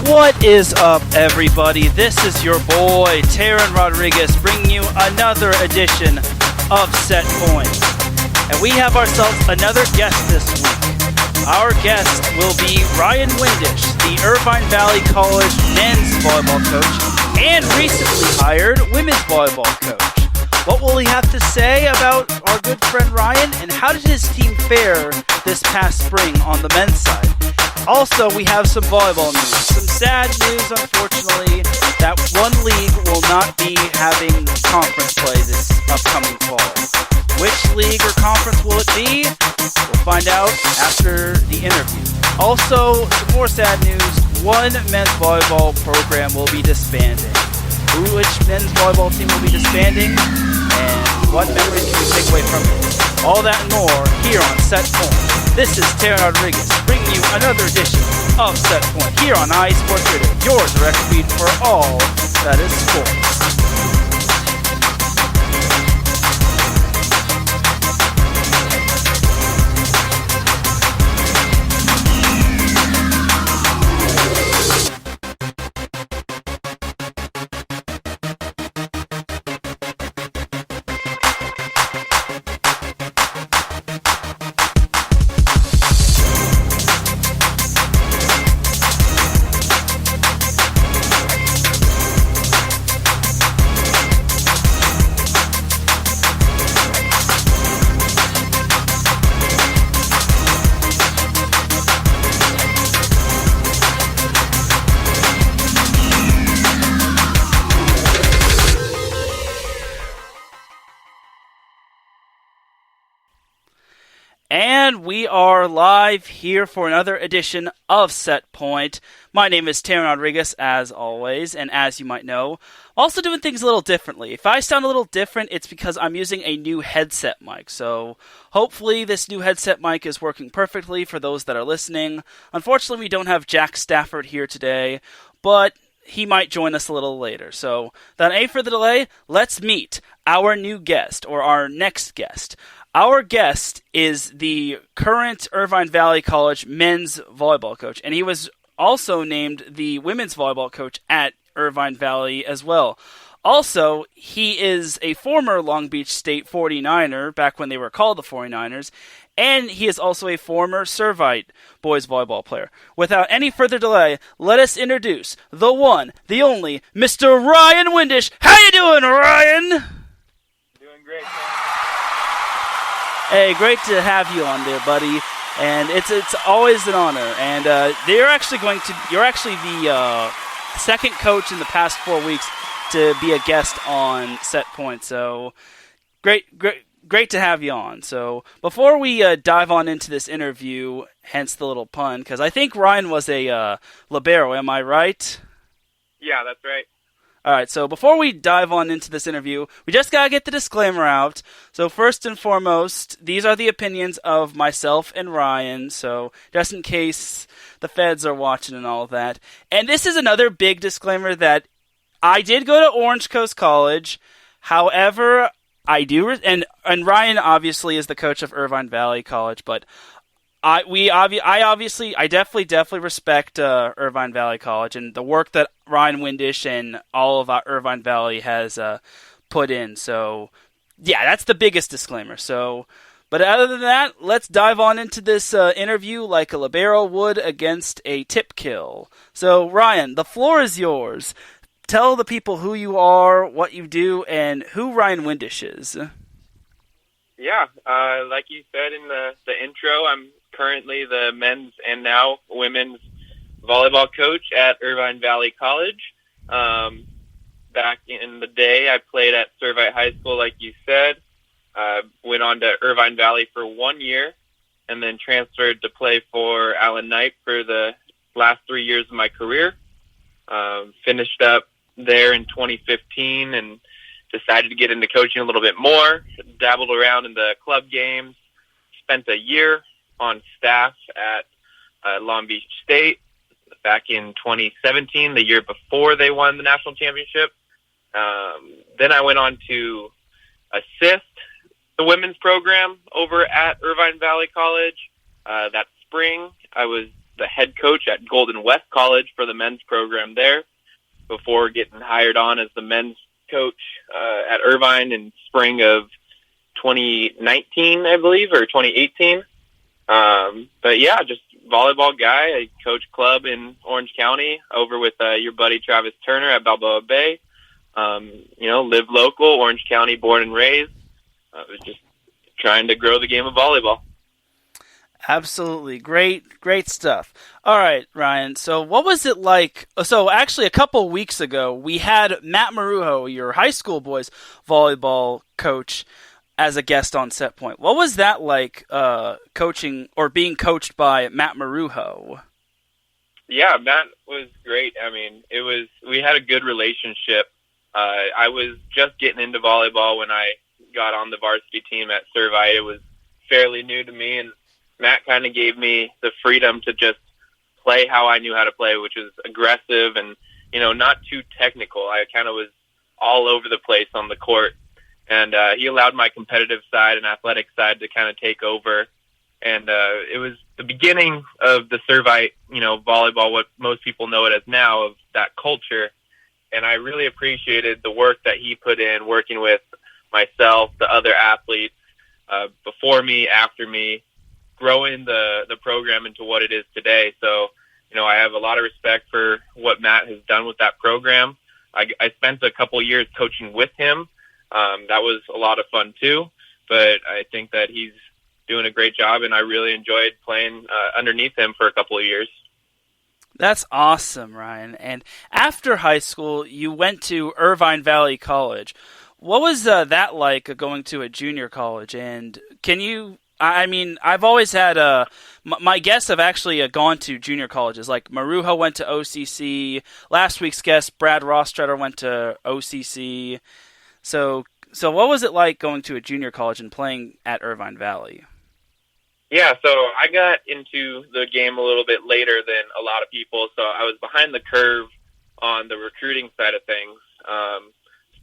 What is up, everybody? This is your boy, Teran Rodriguez, bringing you another edition of Set Point. And we have ourselves another guest this week. Our guest will be Ryan Windisch, the Irvine Valley College men's volleyball coach and recently hired women's volleyball coach. What will he have to say about our good friend Ryan, and how did his team fare this past spring on the men's side? Also, we have some volleyball news. Some sad news, unfortunately, that one league will not be having conference play this upcoming fall. Which league or conference will it be? We'll find out after the interview. Also, some more sad news. One men's volleyball program will be disbanding. Which men's volleyball team will be disbanding? And what memories can we take away from it? All that and more here on Set Point. This is Teran Rodriguez bringing you another edition of Set Point here on iSports Radio, your direct feed for all that is sports. And we are live here for another edition of Set Point. My name is Teran Rodriguez, as always, and as you might know, I'm also doing things a little differently. If I sound a little different, it's because I'm using a new headset mic. So hopefully this new headset mic is working perfectly for those that are listening. Unfortunately, we don't have Jack Stafford here today, but he might join us a little later. So without any further delay, let's meet our new guest, or our next guest. Our guest is the current Irvine Valley College men's volleyball coach, and he was also named the women's volleyball coach at Irvine Valley as well. Also, he is a former Long Beach State 49er, back when they were called the 49ers, and he is also a former Servite boys volleyball player. Without any further delay, let us introduce the one, the only, Mr. Ryan Windisch. How you doing, Ryan? Doing great, man. Hey, great to have you on there, buddy. And it's always an honor. And you're actually the second coach in the past 4 weeks to be a guest on Set Point. So great to have you on. So before we dive on into this interview, hence the little pun, because I think Ryan was a libero. Am I right? Yeah, that's right. All right, so before we dive on into this interview, we just got to get the disclaimer out. So first and foremost, these are the opinions of myself and Ryan, so just in case the feds are watching and all of that. And this is another big disclaimer that I did go to Orange Coast College. However, I do, and Ryan obviously is the coach of Irvine Valley College, but I definitely respect Irvine Valley College and the work that Ryan Windisch and all of Irvine Valley has put in. So, yeah, that's the biggest disclaimer. So, but other than that, let's dive on into this interview like a libero would against a tip kill. So, Ryan, the floor is yours. Tell the people who you are, what you do, and who Ryan Windisch is. Yeah, like you said in the intro, I'm currently the men's and now women's volleyball coach at Irvine Valley College. Back in the day, I played at Servite High School, like you said. Went on to Irvine Valley for 1 year, and then transferred to play for Allen Knight for the last 3 years of my career. Finished up there in 2015 and decided to get into coaching a little bit more. Dabbled around in the club games. Spent a year on staff at Long Beach State back in 2017, the year before they won the national championship. Then I went on to assist the women's program over at Irvine Valley College. That spring, I was the head coach at Golden West College for the men's program there before getting hired on as the men's coach at Irvine in spring of 2019, I believe, or 2018. But yeah, just volleyball guy. I coach club in Orange County over with your buddy Travis Turner at Balboa Bay. Live local, Orange County, born and raised. Was just trying to grow the game of volleyball. Absolutely. Great stuff. All right, Ryan. So what was it like? So actually a couple weeks ago, we had Matt Marujo, your high school boys volleyball coach, as a guest on Set Point. What was that like coaching or being coached by Matt Marujo? Yeah, Matt was great. I mean, we had a good relationship. I was just getting into volleyball when I got on the varsity team at Irvine. It was fairly new to me, and Matt kind of gave me the freedom to just play how I knew how to play, which was aggressive and, not too technical. I kind of was all over the place on the court, and he allowed my competitive side and athletic side to kind of take over. And it was the beginning of the Servite, volleyball, what most people know it as now, of that culture. And I really appreciated the work that he put in working with myself, the other athletes before me, after me, growing the program into what it is today. So, I have a lot of respect for what Matt has done with that program. I spent a couple years coaching with him. That was a lot of fun too, but I think that he's doing a great job, and I really enjoyed playing underneath him for a couple of years. That's awesome, Ryan. And after high school, you went to Irvine Valley College. What was that like going to a junior college? And I've always had my guests have actually gone to junior colleges. Like Marujo went to OCC. Last week's guest, Brad Rostratter, went to OCC. So what was it like going to a junior college and playing at Irvine Valley? Yeah, so I got into the game a little bit later than a lot of people, so I was behind the curve on the recruiting side of things.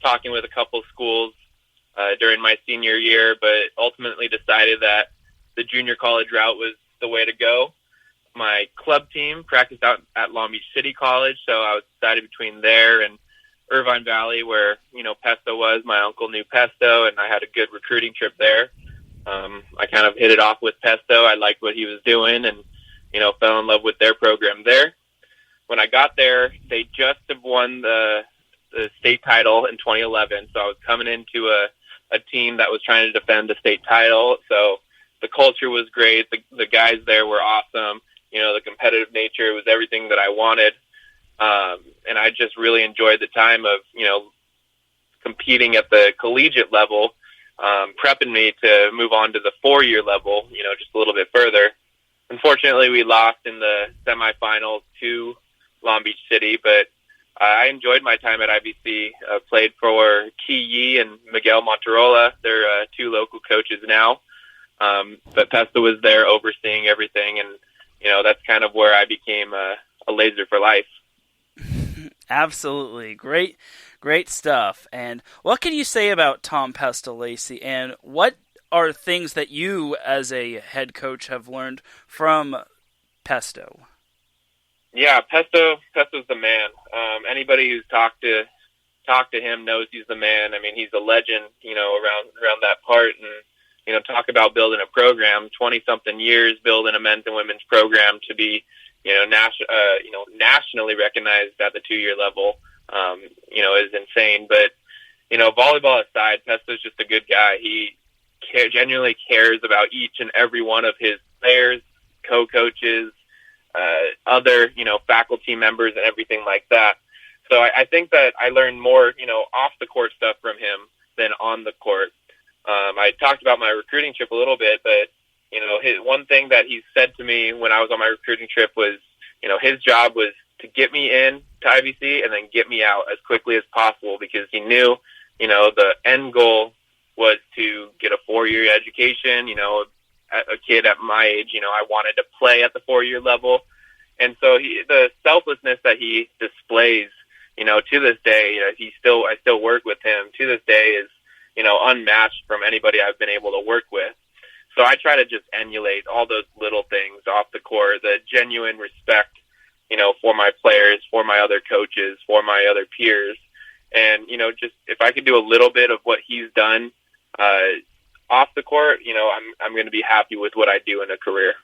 Talking with a couple schools during my senior year, but ultimately decided that the junior college route was the way to go. My club team practiced out at Long Beach City College, so I was decided between there and Irvine Valley, where Pesto was. My uncle knew Pesto, and I had a good recruiting trip there. I kind of hit it off with Pesto. I liked what he was doing, and fell in love with their program there. When I got there, they just have won the state title in 2011, so I was coming into a team that was trying to defend the state title. So the culture was great. The guys there were awesome. The competitive nature was everything that I wanted. And I just really enjoyed the time of, competing at the collegiate level, prepping me to move on to the 4-year level, just a little bit further. Unfortunately, we lost in the semifinals to Long Beach City, but I enjoyed my time at IVC. Played for Ki Yi and Miguel Monterola. They're two local coaches now. But Pesto was there overseeing everything, and, that's kind of where I became a laser for life. Absolutely. Great stuff. And what can you say about Tom Pesto-Lacey, and what are things that you as a head coach have learned from Pesto? Yeah, Pesto's the man. Anybody who's talked to him knows he's the man. I mean, he's a legend, around that part. And, talk about building a program, 20-something years building a men's and women's program to be, nationally recognized at the 2-year level, is insane. But, volleyball aside, Pesto's just a good guy. He genuinely cares about each and every one of his players, co-coaches, other, faculty members and everything like that. So I think that I learned more, off the court stuff from him than on the court. I talked about my recruiting trip a little bit, but, one thing that he said to me when I was on my recruiting trip was, his job was to get me in to IVC and then get me out as quickly as possible, because he knew, the end goal was to get a 4-year education. A kid at my age, I wanted to play at the 4-year level. And so the selflessness that he displays, to this day, I still work with him to this day, is, unmatched from anybody I've been able to work with. So I try to just emulate all those little things off the court, the genuine respect, for my players, for my other coaches, for my other peers. And, just if I could do a little bit of what he's done off the court, I'm going to be happy with what I do in a career.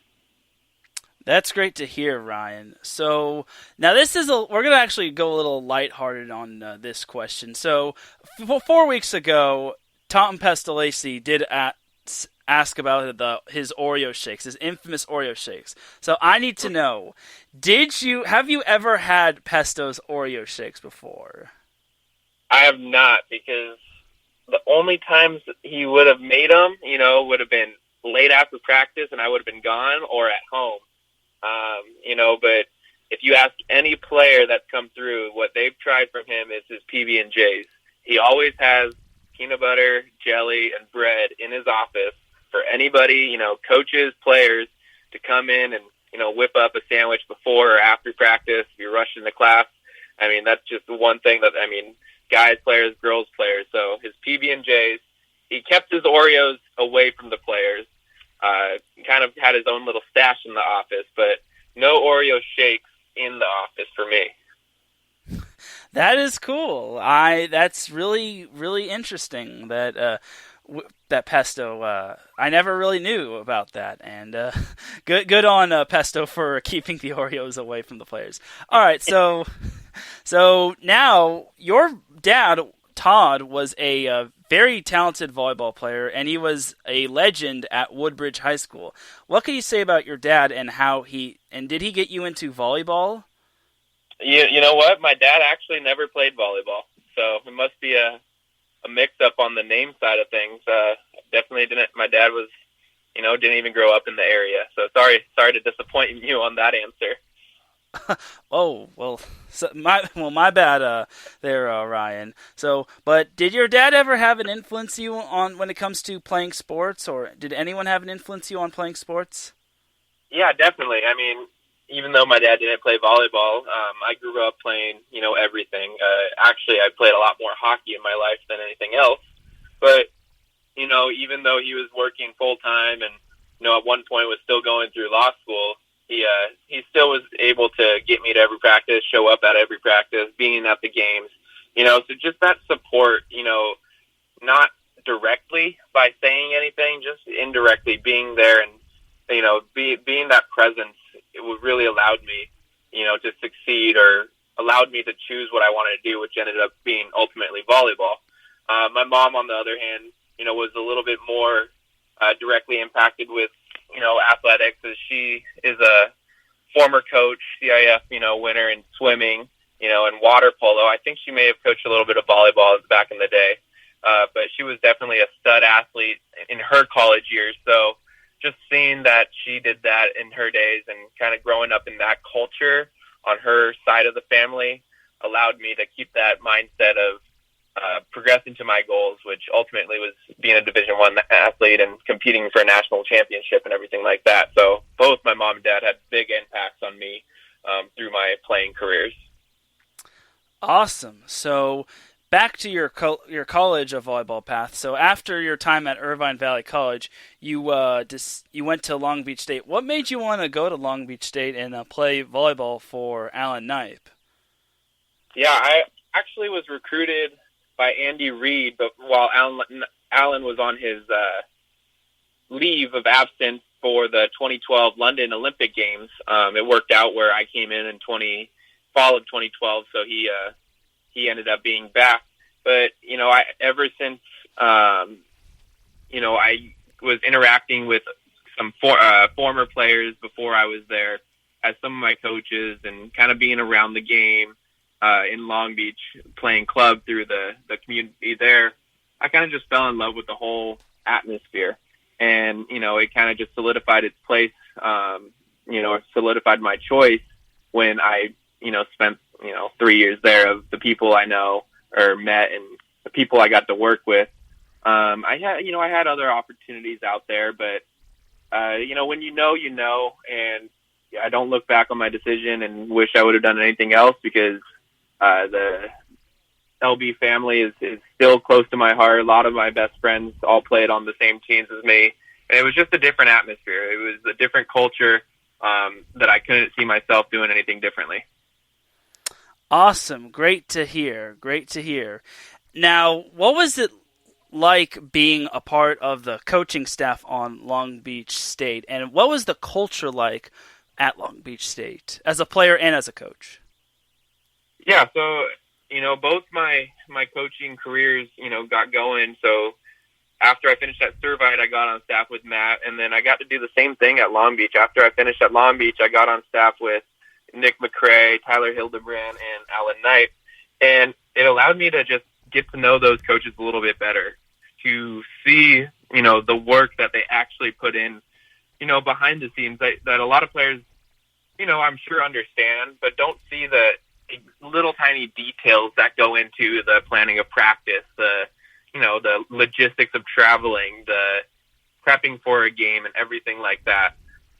That's great to hear, Ryan. So now we're going to actually go a little lighthearted on this question. So 4 weeks ago, Tom Pestalozzi did ask about his Oreo shakes, his infamous Oreo shakes. So I need to know, have you ever had Pesto's Oreo shakes before? I have not, because the only times he would have made them, would have been late after practice and I would have been gone, or at home. But if you ask any player that's come through, what they've tried from him is his PB&Js. He always has peanut butter, jelly, and bread in his office for anybody, coaches, players, to come in and, whip up a sandwich before or after practice if you're rushing to class. I mean, that's just the one thing that, guys players, girls players. So his PB&Js, he kept his Oreos away from the players. Kind of had his own little stash in the office, but no Oreo shakes in the office for me. That is cool. That's really, really interesting that that Pesto. I never really knew about that, and good on Pesto for keeping the Oreos away from the players. All right, so now your dad, Todd, was a very talented volleyball player, and he was a legend at Woodbridge High School. What can you say about your dad and did he get you into volleyball? You know what? My dad actually never played volleyball, so it must be a mix-up on the name side of things. Definitely didn't. My dad was, didn't even grow up in the area, so sorry to disappoint you on that answer. Oh, well, my bad there, Ryan. So, but did your dad ever have an influence you on when it comes to playing sports, or did anyone have an influence you on playing sports? Yeah, definitely. Even though my dad didn't play volleyball, I grew up playing, everything. Actually, I played a lot more hockey in my life than anything else. But, even though he was working full-time and, at one point was still going through law school, he still was able to get me to every practice, show up at every practice, being at the games, so just that support, not directly by saying anything, just indirectly being there and, being that presence, it really allowed me, to succeed, or allowed me to choose what I wanted to do, which ended up being ultimately volleyball. My mom, on the other hand, was a little bit more directly impacted with, athletics, as she is a former coach, CIF, winner in swimming, and water polo. I think she may have coached a little bit of volleyball back in the day, but she was definitely a stud athlete in her college years. So just seeing that she did that in her days and kind of growing up in that culture on her side of the family allowed me to keep that mindset of progressing to my goals, which ultimately was being a Division I athlete and competing for a national championship and everything like that. So both my mom and dad had big impacts on me through my playing careers. Awesome. So back to your college of volleyball path. So after your time at Irvine Valley College, you went to Long Beach State. What made you want to go to Long Beach State and play volleyball for Alan Knipe? Yeah, I actually was recruited by Andy Reid, but while Alan was on his leave of absence for the 2012 London Olympic Games, it worked out where I came in fall of 2012, so he ended up being back. But, ever since, I was interacting with some former players before I was there as some of my coaches and kind of being around the game in Long Beach, playing club through the community there, I kind of just fell in love with the whole atmosphere. And, it kind of just solidified its place, solidified my choice when I, spent, 3 years there of the people I know or met and the people I got to work with. I had other opportunities out there, but, when you know, and I don't look back on my decision and wish I would have done anything else because the LB family is still close to my heart. A lot of my best friends all played on the same teams as me. And it was just a different atmosphere. It was a different culture that I couldn't see myself doing anything differently. Awesome. Great to hear. Great to hear. Now, what was it like being a part of the coaching staff on Long Beach State? And what was the culture like at Long Beach State as a player and as a coach? Yeah, so, both my coaching careers, got going. So after I finished at Irvine, I got on staff with Matt, and then I got to do the same thing at Long Beach. After I finished at Long Beach, I got on staff with Nick McCrae, Tyler Hildebrand, and Alan Knight. And it allowed me to just get to know those coaches a little bit better, to see, the work that they actually put in, behind the scenes that a lot of players, I'm sure understand, but don't see the little tiny details that go into the planning of practice, the logistics of traveling, the prepping for a game and everything like that.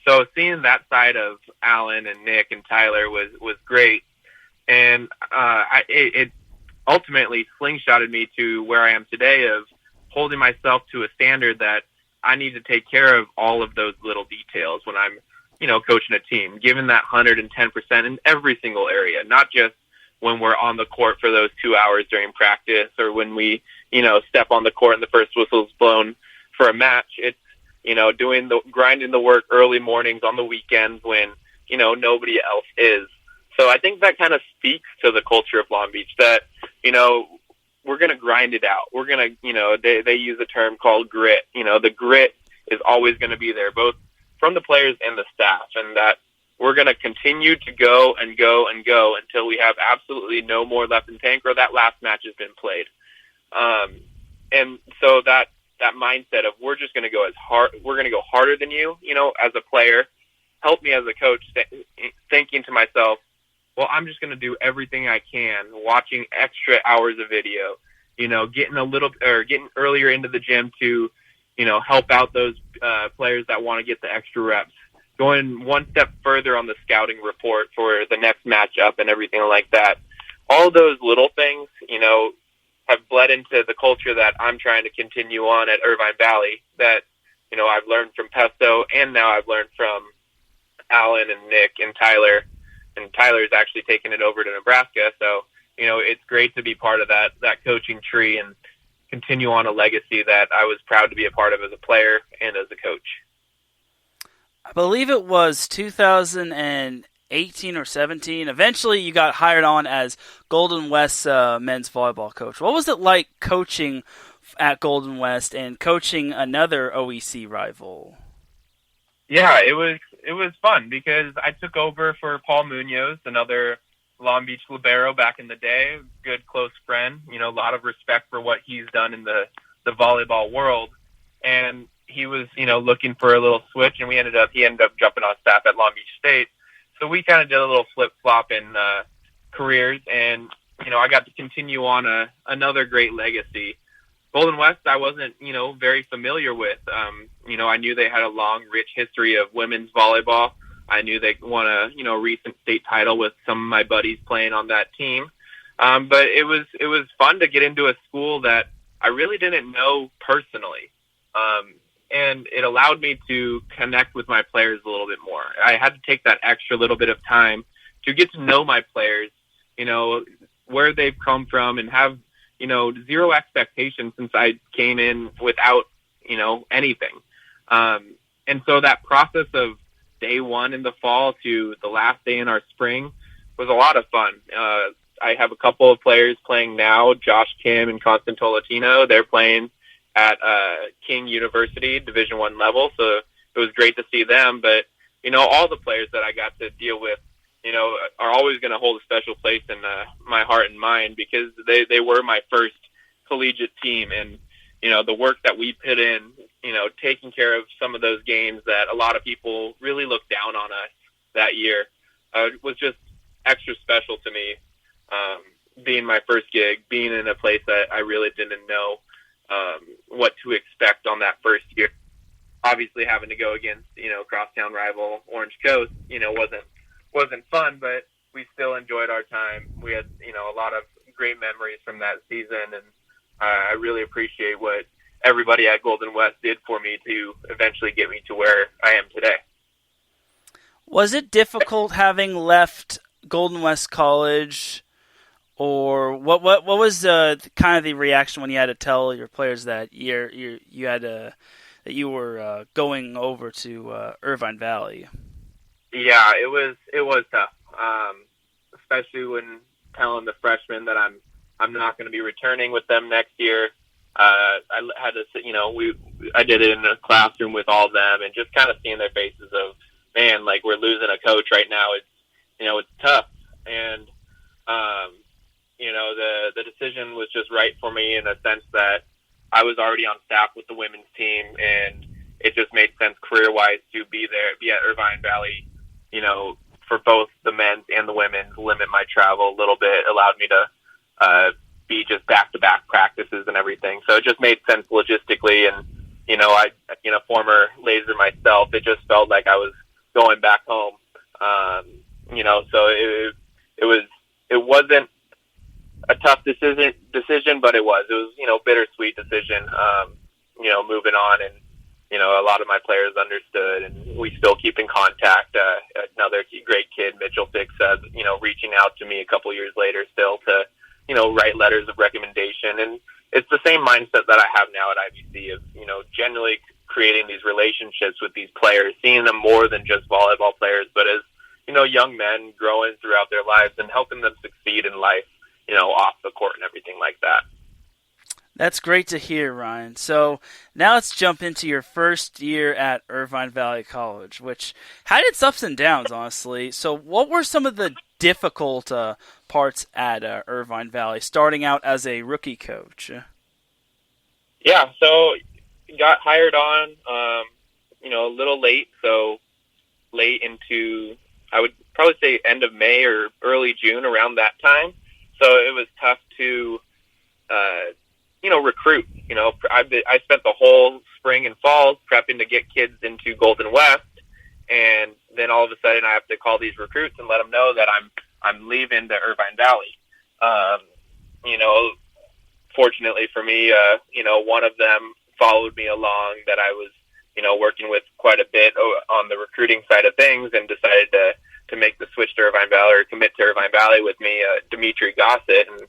So seeing that side of Alan and Nick and Tyler was great. And it ultimately slingshotted me to where I am today of holding myself to a standard that I need to take care of all of those little details when I'm, coaching a team, given that 110% in every single area, not just when we're on the court for those 2 hours during practice or when we, step on the court and the first whistle's blown for a match. It's, grinding the work early mornings on the weekends when, nobody else is. So I think that kind of speaks to the culture of Long Beach that, we're going to grind it out. We're going to, they use a term called grit. The grit is always going to be there, both from the players and the staff, and that we're going to continue to go and go and go until we have absolutely no more left in tank or that last match has been played. And so that mindset of we're just going to go we're going to go harder than you, as a player, helped me as a coach thinking to myself, well, I'm just going to do everything I can, watching extra hours of video, getting earlier into the gym to, help out those players that want to get the extra reps, going one step further on the scouting report for the next matchup and everything like that. All those little things, have bled into the culture that I'm trying to continue on at Irvine Valley that, I've learned from Pesto, and now I've learned from Alan and Nick and Tyler. And Tyler's actually taken it over to Nebraska. So, it's great to be part of that coaching tree and continue on a legacy that I was proud to be a part of as a player and as a coach. I believe it was 2018 or 17. Eventually you got hired on as Golden West's men's volleyball coach. What was it like coaching at Golden West and coaching another OEC rival? Yeah, it was fun because I took over for Paul Munoz, another Long Beach libero back in the day, good close friend, a lot of respect for what he's done in the volleyball world. And he was, looking for a little switch, and he ended up jumping on staff at Long Beach State. So we kind of did a little flip-flop in careers, and, I got to continue on another great legacy. Golden West, I wasn't, very familiar with. I knew they had a long, rich history of women's volleyball. I knew they won a, recent state title with some of my buddies playing on that team. But it was fun to get into a school that I really didn't know personally. And it allowed me to connect with my players a little bit more. I had to take that extra little bit of time to get to know my players, where they've come from, and have, zero expectations since I came in without, anything. And so that process of day one in the fall to the last day in our spring was a lot of fun. I have a couple of players playing now, Josh Kim and Constant Tolentino. They're playing at King University, Division I level, so it was great to see them. But, all the players that I got to deal with, are always going to hold a special place in my heart and mind because they were my first collegiate team. And, the work that we put in, taking care of some of those games that a lot of people really looked down on us that year was just extra special to me. Being my first gig, being in a place that I really didn't know what to expect on that first year. Obviously having to go against, crosstown rival Orange Coast, wasn't fun, but we still enjoyed our time. We had, a lot of great memories from that season, and I really appreciate what, everybody at Golden West did for me to eventually get me to where I am today. Was it difficult having left Golden West College, or what was kind of the reaction when you had to tell your players that that you were going over to Irvine Valley? Yeah, it was tough, especially when telling the freshmen that I'm not going to be returning with them next year. I had to, I did it in a classroom with all of them, and just kind of seeing their faces of, man, like, we're losing a coach right now. It's tough, and the decision was just right for me in a sense that I was already on staff with the women's team, and it just made sense career-wise to be at Irvine Valley, for both the men's and the women's, limit my travel a little bit, allowed me to be just back-to-back practices and everything. So it just made sense logistically, and, former Laser myself, it just felt like I was going back home. So it wasn't a tough decision, but it was, bittersweet decision, moving on, and, a lot of my players understood, and we still keep in contact. Another great kid, Mitchell Fix, reaching out to me a couple years later still to, write letters of recommendation. And it's the same mindset that I have now at IVC of, generally creating these relationships with these players, seeing them more than just volleyball players, but as, young men growing throughout their lives and helping them succeed in life, off the court and everything like that. That's great to hear, Ryan. So now let's jump into your first year at Irvine Valley College, which had its ups and downs, honestly. So what were some of the difficult parts at Irvine Valley, starting out as a rookie coach? Yeah, so got hired on, a little late, so late into, I would probably say end of May or early June, around that time. So it was tough to, recruit. I spent the whole spring and fall prepping to get kids into Golden West, and then all of a sudden I have to call these recruits and let them know that I'm leaving to Irvine Valley. Fortunately for me, one of them followed me along that I was, working with quite a bit on the recruiting side of things, and decided to make the switch to Irvine Valley, or commit to Irvine Valley with me, Dimitri Gossett. And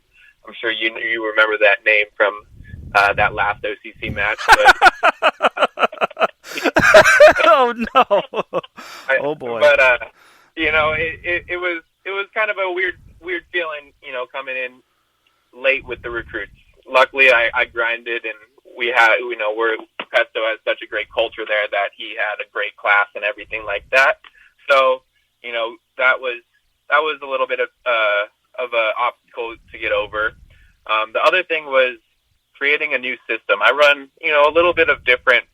I'm sure you remember that name from that last OCC match. But, oh no! Oh boy! But it was kind of a weird feeling, coming in late with the recruits. Luckily, I grinded, and we had, Pesto has such a great culture there that he had a great class and everything like that. So, that was a little bit of an obstacle to get over. The other thing was creating a new system. I run, a little bit of different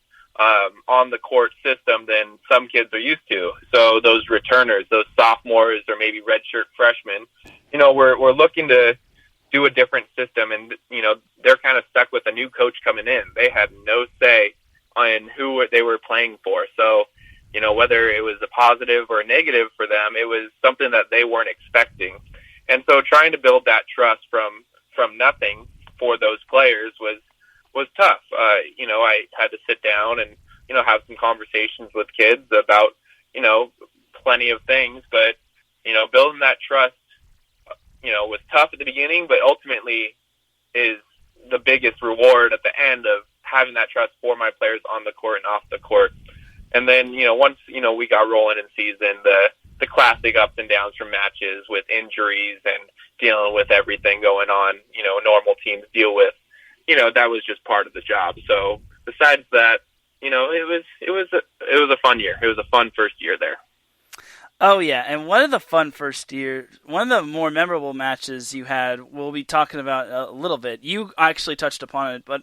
on the court system than some kids are used to. So those returners, those sophomores, or maybe redshirt freshmen, we're looking to do a different system, and they're kind of stuck with a new coach coming in. They had no say on who they were playing for. So, whether it was a positive or a negative for them, it was something that they weren't expecting. And so trying to build that trust from nothing for those players was tough. I had to sit down and, have some conversations with kids about, plenty of things, but, building that trust, was tough at the beginning, but ultimately is the biggest reward at the end of having that trust for my players on the court and off the court. And then, once, we got rolling in season, the classic ups and downs from matches with injuries and dealing with everything going on, normal teams deal with, that was just part of the job. So besides that, it was a fun year. It was a fun first year there. Oh yeah, and one of the more memorable matches you had, we'll be talking about a little bit. You actually touched upon it, but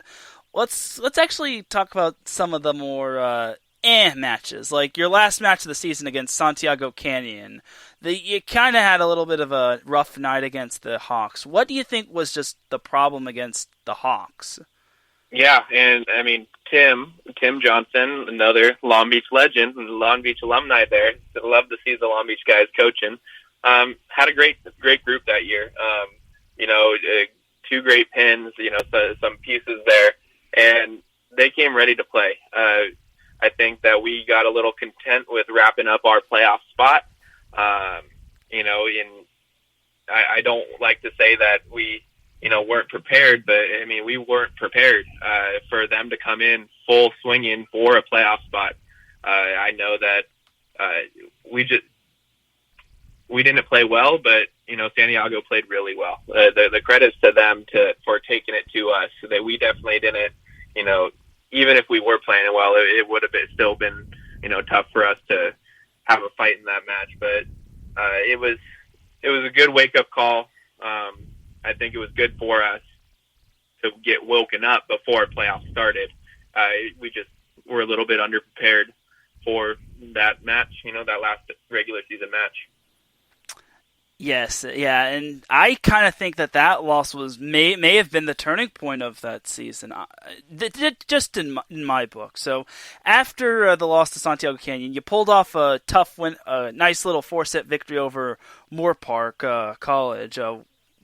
let's actually talk about some of the more matches. Like your last match of the season against Santiago Canyon. You kind of had a little bit of a rough night against the Hawks. What do you think was just the problem against the Hawks? Yeah, and I mean, Tim Johnson, another Long Beach legend and Long Beach alumni there. Love to see the Long Beach guys coaching. Had a great group that year. Two great pins, some pieces there. And came ready to play. I think that we got a little content with wrapping up our playoff spot. I don't like to say that we, weren't prepared, but I mean, we weren't prepared for them to come in full swinging for a playoff spot. I know that we didn't play well, but Santiago played really well. The credits to them for taking it to us. So that we definitely didn't, even if we were playing well, it would have still been, tough for us to have a fight in that match. But it was a good wake up call. I think it was good for us to get woken up before playoffs started. We just were a little bit underprepared for that match, that last regular season match. Yes, yeah, and I kind of think that loss may have been the turning point of that season, just in my book. So after the loss to Santiago Canyon, you pulled off a tough win, a nice little 4-set victory over Moore Park College.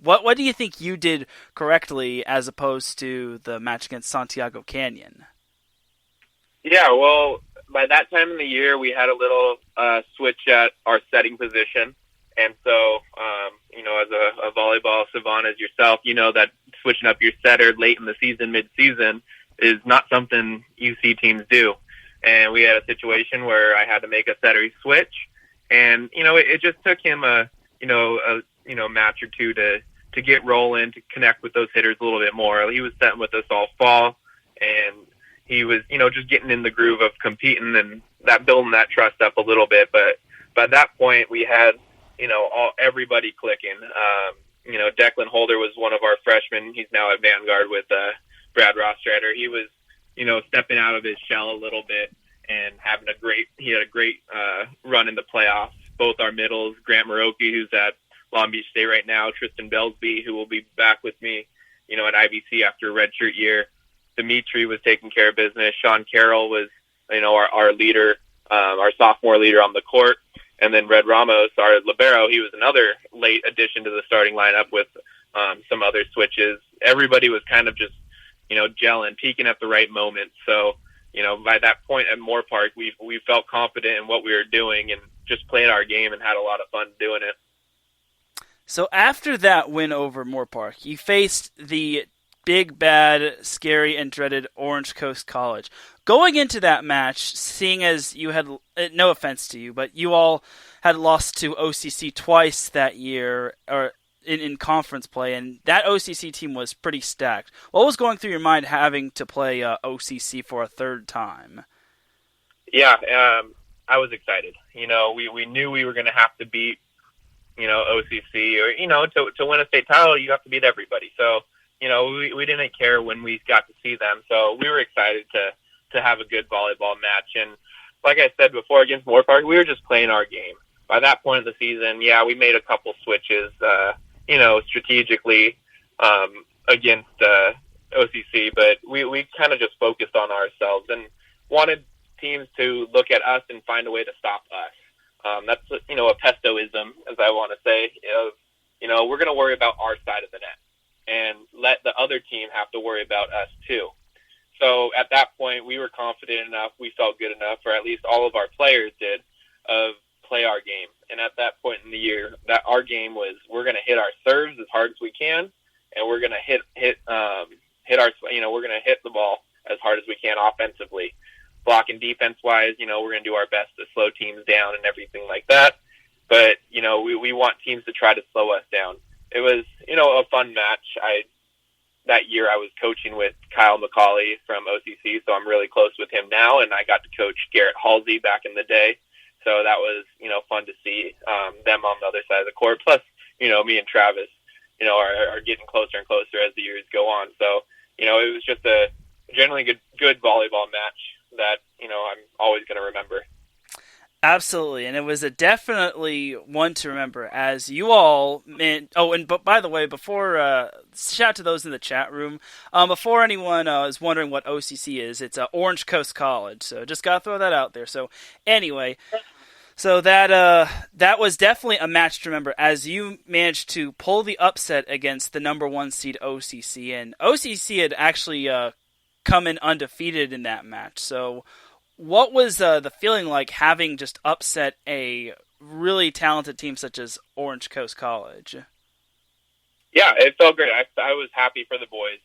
What do you think you did correctly as opposed to the match against Santiago Canyon? Yeah, well, by that time in the year, we had a little switch at our setting position. And so, as a volleyball savant as yourself, that switching up your setter late in the season, mid-season, is not something you see teams do. And we had a situation where I had to make a setter switch. And, it just took him a match or two to get rolling, to connect with those hitters a little bit more. He was setting with us all fall, and he was, just getting in the groove of competing and that building that trust up a little bit. But by that point, we had everybody clicking. Declan Holder was one of our freshmen. He's now at Vanguard with Brad Rostrader. He was, stepping out of his shell a little bit and he had a great run in the playoffs. Both our middles, Grant Maroki, who's at Long Beach State right now, Tristan Belsby, who will be back with me, at IBC after a redshirt year. Dimitri was taking care of business. Sean Carroll was, our leader, our sophomore leader on the court. And then Red Ramos, our libero, he was another late addition to the starting lineup with some other switches. Everybody was kind of just, gelling, peaking at the right moment. So, by that point at Moore Park, we felt confident in what we were doing and just played our game and had a lot of fun doing it. So after that win over Moore Park, you faced the big, bad, scary, and dreaded Orange Coast College. Going into that match, seeing as you had, no offense to you, but you all had lost to OCC twice that year or in conference play, and that OCC team was pretty stacked. What was going through your mind having to play OCC for a third time? Yeah, I was excited. We knew we were going to have to beat, OCC, or, to win a state title, you have to beat everybody. So, we didn't care when we got to see them. So we were excited to have a good volleyball match. And like I said before, against Moore Park, we were just playing our game. By that point of the season, yeah, we made a couple switches, strategically against OCC, but we kind of just focused on ourselves and wanted teams to look at us and find a way to stop us. That's, a pestoism, as I want to say, of, we're going to worry about our side of the net and let the other team have to worry about us too. So at that point, we were confident enough, we felt good enough, or at least all of our players did, of play our game. And at that point in the year, that our game was, we're going to hit our serves as hard as we can, and we're going to hit our, we're going to hit the ball as hard as we can offensively. Block and defense wise, we're going to do our best to slow teams down and everything like that. But, we want teams to try to slow us down. It was, a fun match. That year I was coaching with Kyle McCauley from OCC, so I'm really close with him now, and I got to coach Garrett Halsey back in the day. So that was, fun to see them on the other side of the court. Plus, me and Travis, are getting closer and closer as the years go on. So, it was just a generally good volleyball match that, I'm always going to remember. Absolutely, and it was definitely one to remember as you all. But by the way, before shout out to those in the chat room. Before anyone is wondering what OCC is, it's Orange Coast College. So just gotta throw that out there. So anyway, so that was definitely a match to remember as you managed to pull the upset against the number 1 seed OCC, and OCC had actually come in undefeated in that match. So what was the feeling like having just upset a really talented team such as Orange Coast College? Yeah, it felt great. I was happy for the boys.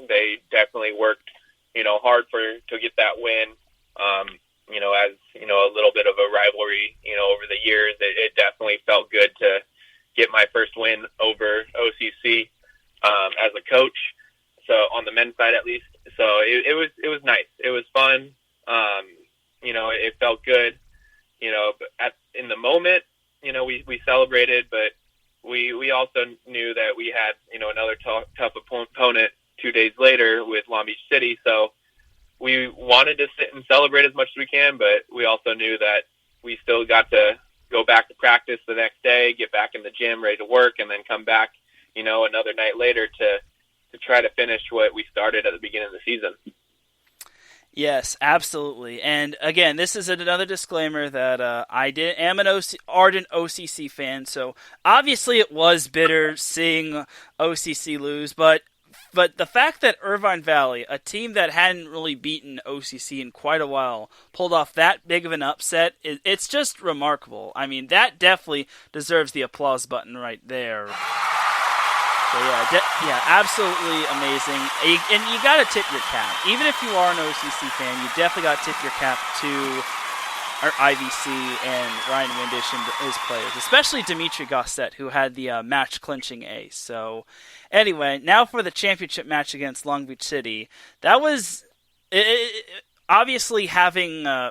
They definitely worked, hard to get that win. As, a little bit of a rivalry, over the years, it definitely felt good to get my first win over OCC as a coach. So on the men's side, at least. So it was nice. It was fun. It felt good. But in the moment, we celebrated, but we also knew that we had, another tough opponent 2 days later with Long Beach City. So we wanted to sit and celebrate as much as we can, but we also knew that we still got to go back to practice the next day, get back in the gym, ready to work, and then come back, another night later to try to finish what we started at the beginning of the season. Yes, absolutely. And again, this is another disclaimer that I am an ardent OCC fan, so obviously it was bitter seeing OCC lose, but the fact that Irvine Valley, a team that hadn't really beaten OCC in quite a while, pulled off that big of an upset, it's just remarkable. I mean, that definitely deserves the applause button right there. So yeah, absolutely amazing. And you got to tip your cap. Even if you are an OCC fan, you definitely got to tip your cap to our IVC and Ryan Windisch and his players, especially Dimitri Gossett, who had the match-clinching ace. So anyway, now for the championship match against Long Beach City. That was obviously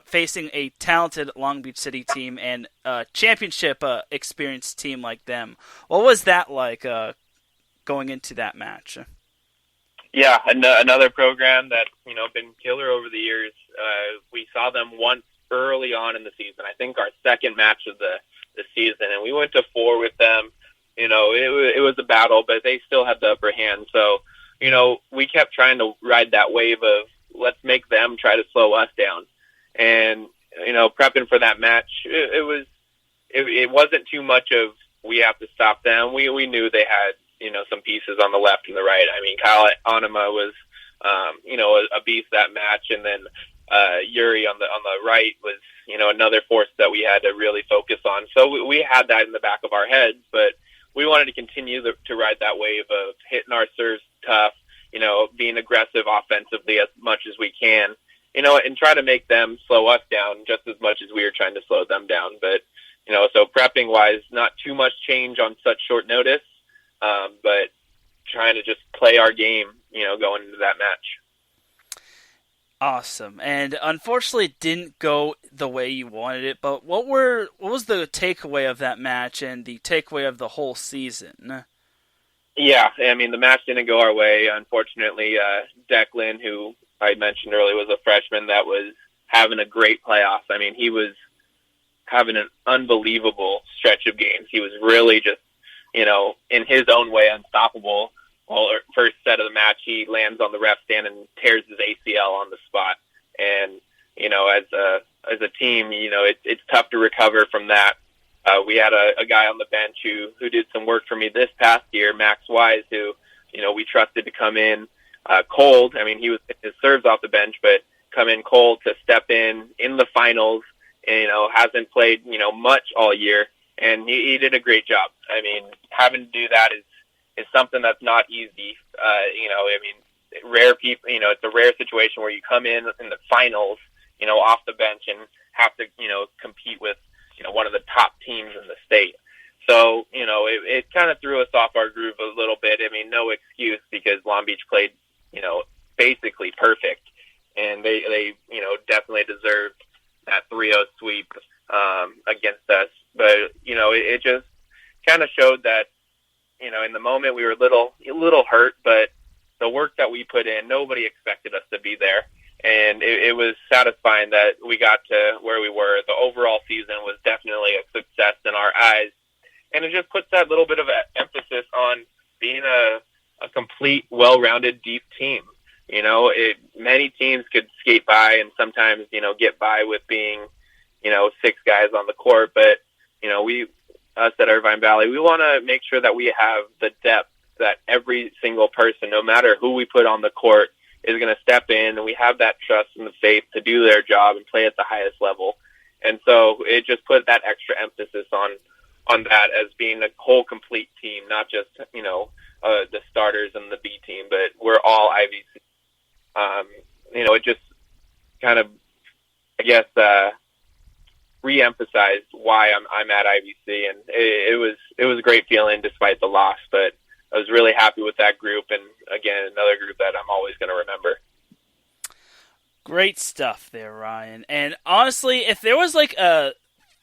facing a talented Long Beach City team and a championship experienced team like them. What was that like going into that match? Yeah, another program that's been killer over the years. We saw them once early on in the season. I think our second match of the season, and we went to 4 with them. It was a battle, but they still had the upper hand. So we kept trying to ride that wave of let's make them try to slow us down. And prepping for that match, it wasn't too much of we have to stop them. We knew they had some pieces on the left and the right. I mean, Kyle Onema was, a beast that match. And then Yuri on the right was, another force that we had to really focus on. So we had that in the back of our heads, but we wanted to continue to ride that wave of hitting our serves tough, being aggressive offensively as much as we can, and try to make them slow us down just as much as we were trying to slow them down. But, so prepping wise, not too much change on such short notice. But trying to just play our game, going into that match. Awesome. And unfortunately it didn't go the way you wanted it, but what was the takeaway of that match and the takeaway of the whole season? Yeah, I mean, the match didn't go our way. Unfortunately, Declan, who I mentioned earlier, was a freshman that was having a great playoff. I mean, he was having an unbelievable stretch of games. He was really just, in his own way, unstoppable. Well, first set of the match, he lands on the ref stand and tears his ACL on the spot. And, as a team, it's tough to recover from that. We had a guy on the bench who did some work for me this past year, Max Wise, who, we trusted to come in cold. I mean, he was his serves off the bench, but come in cold to step in the finals. And, hasn't played, much all year. And he did a great job. I mean, having to do that is something that's not easy. Rare people, it's a rare situation where you come in the finals, off the bench and have to, compete with, one of the top teams in the state. So, it kind of threw us off our groove a little bit. I mean, no excuse because Long Beach played, basically perfect. And they definitely deserved that 3-0 sweep against us. But, it just kind of showed that, in the moment we were a little hurt, but the work that we put in, nobody expected us to be there. And it was satisfying that we got to where we were. The overall season was definitely a success in our eyes. And it just puts that little bit of emphasis on being a complete, well-rounded, deep team. Many teams could skate by and sometimes, get by with being, 6 guys on the court. But, us at Irvine Valley, we want to make sure that we have the depth that every single person, no matter who we put on the court, is going to step in, and we have that trust and the faith to do their job and play at the highest level. And so it just put that extra emphasis on that as being a whole complete team, not just, the starters and the B team, but we're all IVC. It just kind of, I guess, re-emphasized why I'm at IVC, and it was a great feeling despite the loss, but I was really happy with that group, and again, another group that I'm always going to remember. Great stuff there, Ryan. And honestly, if there was like a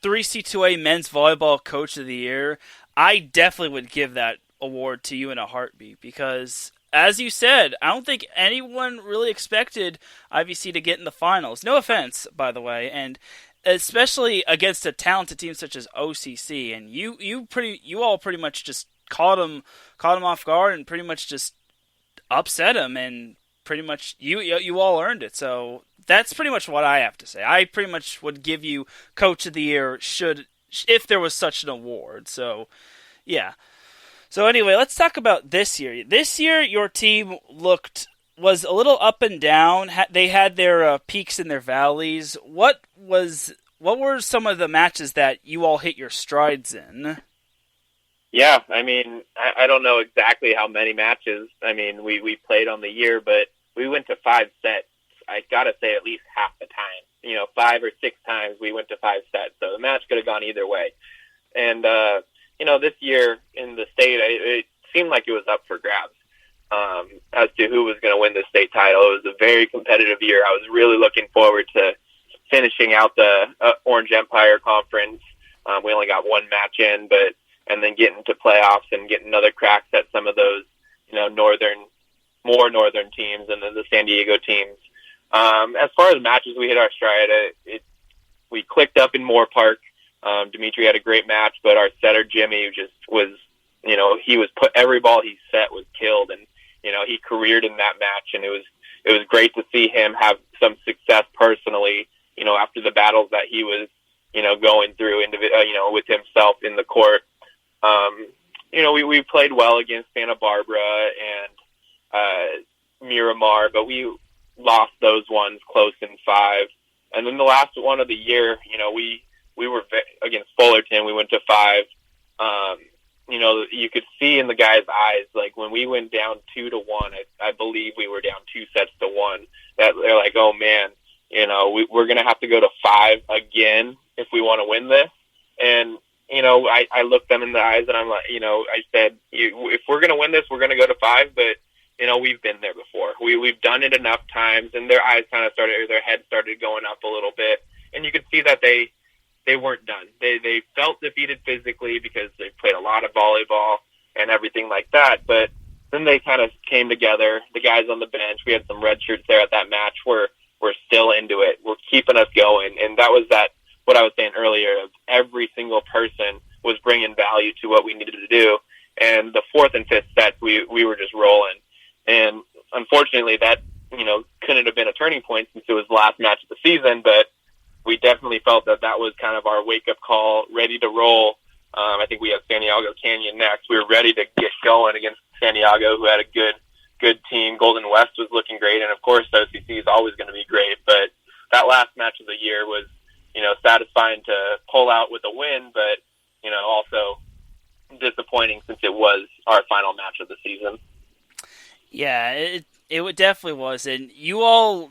3C2A men's volleyball coach of the year, I definitely would give that award to you in a heartbeat, because as you said, I don't think anyone really expected IVC to get in the finals. No offense, by the way, and especially against a talented team such as OCC. And you all pretty much just caught them off guard and pretty much just upset them, and pretty much you all earned it. So that's pretty much what I have to say. I pretty much would give you Coach of the Year if there was such an award. So yeah. So anyway, let's talk about this year. This year, your team was a little up and down. They had their peaks and their valleys. What were some of the matches that you all hit your strides in? Yeah, I mean, I don't know exactly how many matches. I mean, we played on the year, but we went to 5 sets. I gotta say, at least half the time. 5 or 6 times we went to 5 sets. So the match could have gone either way. And this year in the state, it seemed like it was up for grabs as to who was going to win the state title. It was a very competitive year. I was really looking forward to finishing out the Orange Empire Conference. We only got 1 match in, and then getting to playoffs and getting another cracks at some of those, more northern teams and then the San Diego teams. As far as matches, we hit our stride. We clicked up in Moore Park. Dimitri had a great match, but our setter Jimmy just was, he was every ball he set was killed, and he careered in that match, and it was great to see him have some success personally, after the battles that he was, going through with himself in the court. We played well against Santa Barbara and Miramar, but we lost those ones close in 5. And then the last one of the year, we were against Fullerton. We went to 5. You could see in the guys' eyes, like when we went down 2-1, I believe we were down 2 sets to 1, that they're like, oh man, we're going to have to go to 5 again if we want to win this. And, I looked them in the eyes and I'm like, I said, if we're going to win this, we're going to go to 5, but we've been there before. We've done it enough times, and their eyes kind of their heads started going up a little bit. And you could see that they weren't done. They felt defeated physically because they played a lot of volleyball and everything like that. But then they kind of came together. The guys on the bench, we had some red shirts there at that match. We're still into it. We're keeping us going. And that was what I was saying earlier, of every single person was bringing value to what we needed to do. And the 4th and 5th sets, we were just rolling. And unfortunately that, couldn't have been a turning point since it was the last match of the season, but we definitely felt that was kind of our wake-up call, ready to roll. I think we have San Diego Canyon next. We were ready to get going against San Diego, who had a good team. Golden West was looking great, and of course OCC is always going to be great. But that last match of the year was, satisfying to pull out with a win, but, also disappointing since it was our final match of the season. Yeah, it definitely was, and you're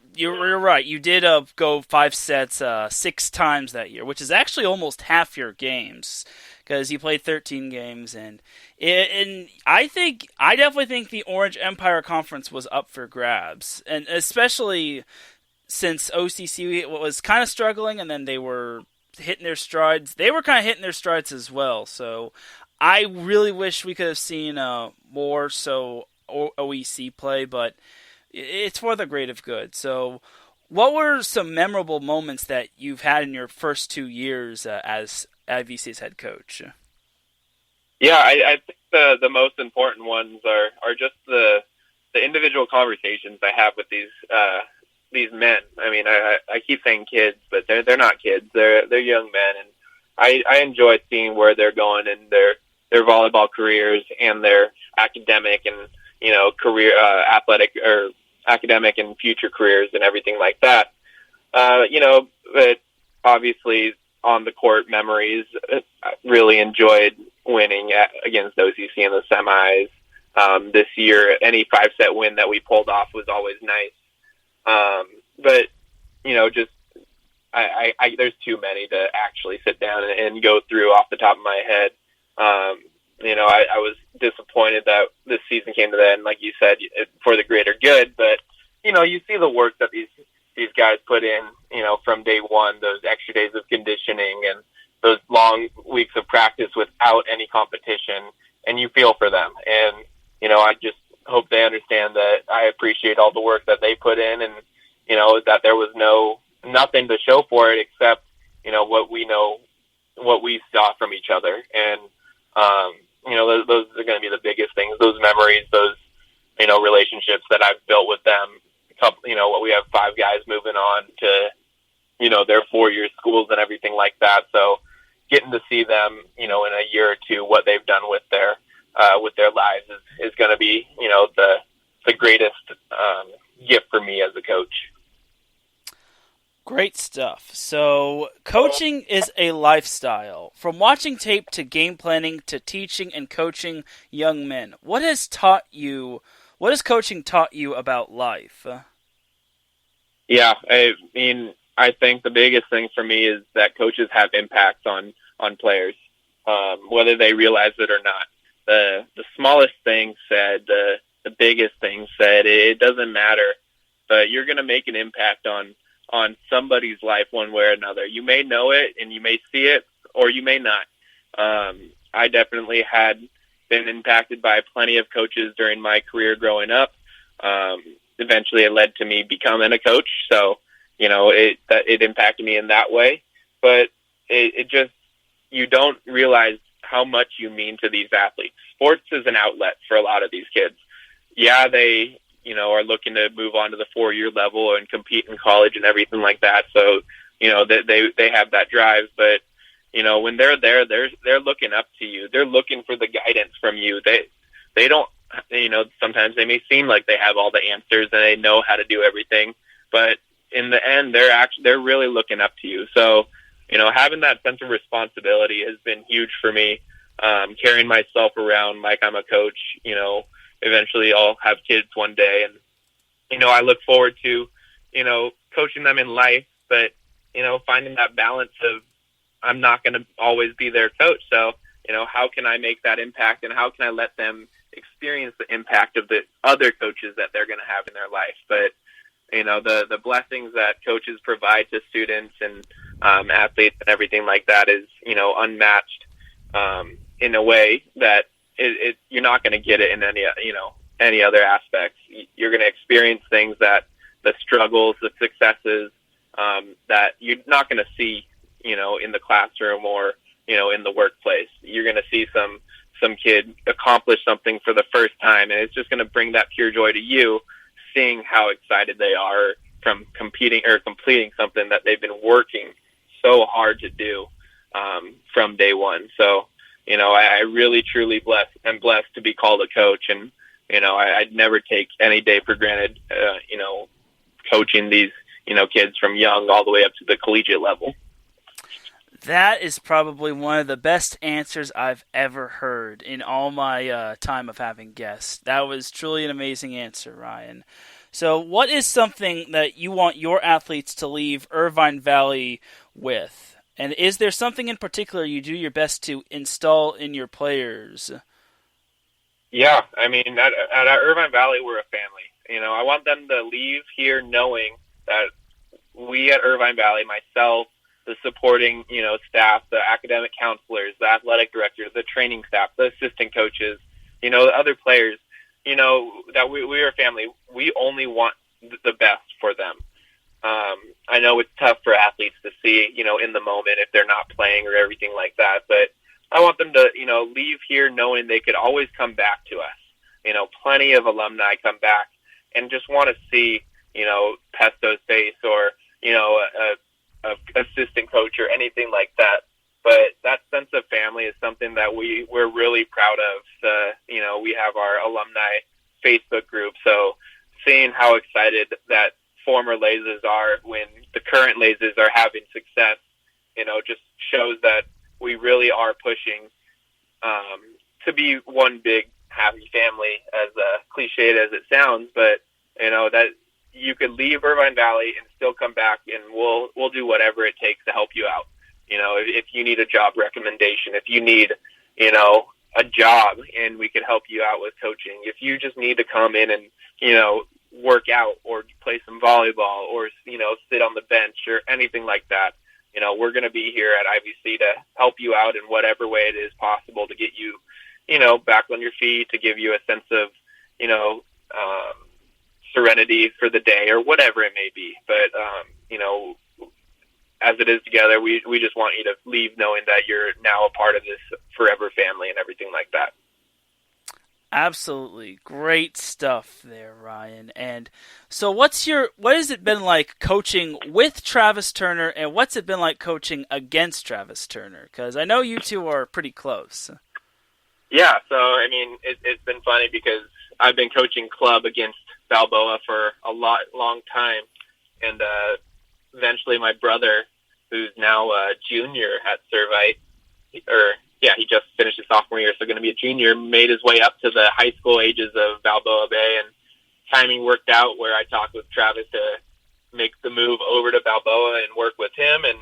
right. You did go 5 sets 6 times that year, which is actually almost half your games, because you played 13 games, and I definitely think the Orange Empire Conference was up for grabs, and especially since OCC was kind of struggling, and then they were hitting their strides. They were kind of hitting their strides as well, so I really wish we could have seen more OEC play, but it's for the great of good. So what were some memorable moments that you've had in your first 2 years as IVC's head coach? Yeah, I think the most important ones are just the individual conversations I have with these men. I mean, I keep saying kids, but they're not kids. They're young men, and I enjoy seeing where they're going in their volleyball careers and their academic and career athletic or academic and future careers and everything like that. But obviously on the court memories, I really enjoyed winning against OCC in the semis. This year, any 5-set win that we pulled off was always nice. But, just there's too many to actually sit down and go through off the top of my head. I was disappointed that this season came to the end, like you said, for the greater good. But, you see the work that these guys put in, from day one, those extra days of conditioning and those long weeks of practice without any competition, and you feel for them. And, I just hope they understand that I appreciate all the work that they put in, and, that there was nothing to show for it except, what we saw from each other. And, those are going to be the biggest things, those memories, those, relationships that I've built with them. We have 5 guys moving on to, their 4-year schools and everything like that. So getting to see them, in a year or two, what they've done with their lives is going to be, the greatest gift for me as a coach. Great stuff. So coaching is a lifestyle. From watching tape to game planning to teaching and coaching young men, what has coaching taught you about life? Yeah, I think the biggest thing for me is that coaches have impacts on players, whether they realize it or not. The smallest thing said, the biggest thing said, it doesn't matter, but you're going to make an impact on somebody's life one way or another. You may know it and you may see it, or you may not. I definitely had been impacted by plenty of coaches during my career growing up. Eventually it led to me becoming a coach. So, it impacted me in that way, but it just, you don't realize how much you mean to these athletes. Sports is an outlet for a lot of these kids. Yeah, they, are looking to move on to the 4-year level and compete in college and everything like that. So, they have that drive, but, when they're there, they're looking up to you. They're looking for the guidance from you. They don't, sometimes they may seem like they have all the answers and they know how to do everything, but in the end, they're really looking up to you. So, having that sense of responsibility has been huge for me. Carrying myself around like I'm a coach, eventually I'll have kids one day, and, I look forward to, coaching them in life, but, finding that balance of, I'm not going to always be their coach. So, how can I make that impact, and how can I let them experience the impact of the other coaches that they're going to have in their life? But, the blessings that coaches provide to students and athletes and everything like that is, unmatched in a way that you're not going to get it in any other aspects. You're going to experience things that the struggles, the successes that you're not going to see, in the classroom or, in the workplace. You're going to see some kid accomplish something for the first time, and it's just going to bring that pure joy to you, seeing how excited they are from competing or completing something that they've been working so hard to do from day one. So, I really, truly am blessed to be called a coach, and, I'd never take any day for granted, coaching these, kids from young all the way up to the collegiate level. That is probably one of the best answers I've ever heard in all my time of having guests. That was truly an amazing answer, Ryan. So what is something that you want your athletes to leave Irvine Valley with? And is there something in particular you do your best to install in your players? Yeah, at Irvine Valley, we're a family. I want them to leave here knowing that we at Irvine Valley, myself, the supporting, staff, the academic counselors, the athletic directors, the training staff, the assistant coaches, the other players, that we are a family. We only want the best for them. I know it's tough for athletes to see, in the moment if they're not playing or everything like that, but I want them to, leave here knowing they could always come back to us. Plenty of alumni come back and just want to see, Pesto's face or, a assistant coach or anything like that. But that sense of family is something that we're really proud of. We have our alumni Facebook group. So seeing how excited that former Lazes are when the current Lazes are having success, just shows that we really are pushing to be one big happy family, as cliched as it sounds, but that you could leave Irvine Valley and still come back, and we'll do whatever it takes to help you out. If you need a job recommendation, if you need, a job, and we can help you out with coaching. If you just need to come in and, work out or play some volleyball or, sit on the bench or anything like that, we're going to be here at IVC to help you out in whatever way it is possible to get you, back on your feet, to give you a sense of, serenity for the day or whatever it may be. But, as it is together, we just want you to leave knowing that you're now a part of this forever family and everything like that. Absolutely. Great stuff there, Ryan. And so what has it been like coaching with Travis Turner, and what's it been like coaching against Travis Turner? Because I know you two are pretty close. Yeah, so, it's been funny because I've been coaching club against Balboa for a long time, and eventually my brother, who's now a junior at Servite, he just finished his sophomore year, so going to be a junior, made his way up to the high school ages of Balboa Bay, and timing worked out where I talked with Travis to make the move over to Balboa and work with him, and,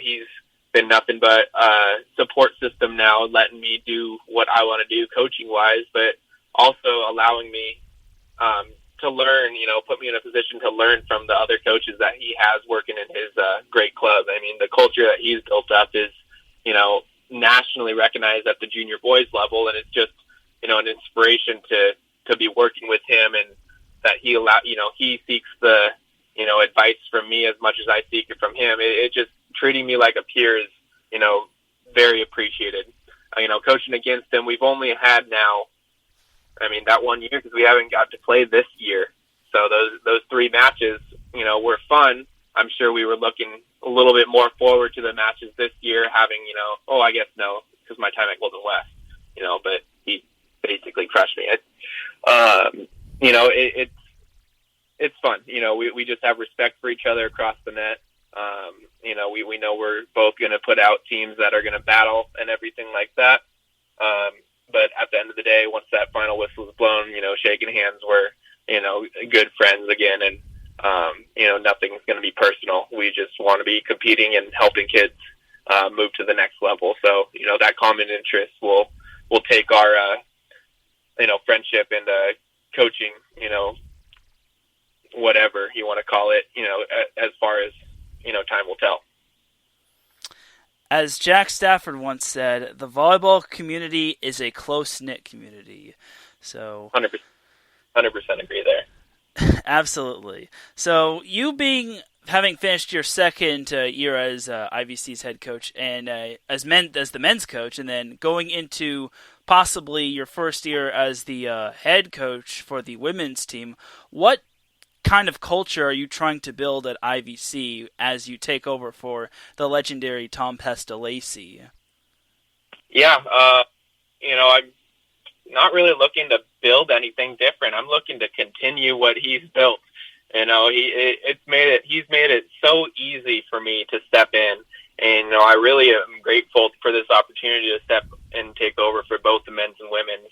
he's been nothing but a support system now, letting me do what I want to do coaching-wise, but also allowing me to learn, put me in a position to learn from the other coaches that he has working in his great club. The culture that he's built up is, nationally recognized at the junior boys level, and it's just, an inspiration to be working with him, and that he seeks the, advice from me as much as I seek it from him. It just treating me like a peer is, very appreciated. Coaching against him, we've only had now, that 1 year, because we haven't got to play this year. So those 3 matches, were fun. I'm sure we were looking a little bit more forward to the matches this year, having, I guess no, because my time at Golden West, but he basically crushed me. It's fun. We just have respect for each other across the net. We know we're both going to put out teams that are going to battle and everything like that. But at the end of the day, once that final whistle is blown, shaking hands, we're, good friends again. And, nothing's going to be personal. We just want to be competing and helping kids move to the next level. So, that common interest will take our, friendship and coaching, whatever you want to call it, as far as, time will tell. As Jack Stafford once said, the volleyball community is a close-knit community. So 100% agree there. Absolutely. So you having finished your second year as IVC's head coach and as the men's coach, and then going into possibly your first year as the head coach for the women's team, what kind of culture are you trying to build at IVC as you take over for the legendary Tom Pesta-Lacey? Yeah, I'm not really looking to build anything different. I'm looking to continue what he's built. He's made it so easy for me to step in, and I really am grateful for this opportunity to step and take over for both the men's and women's.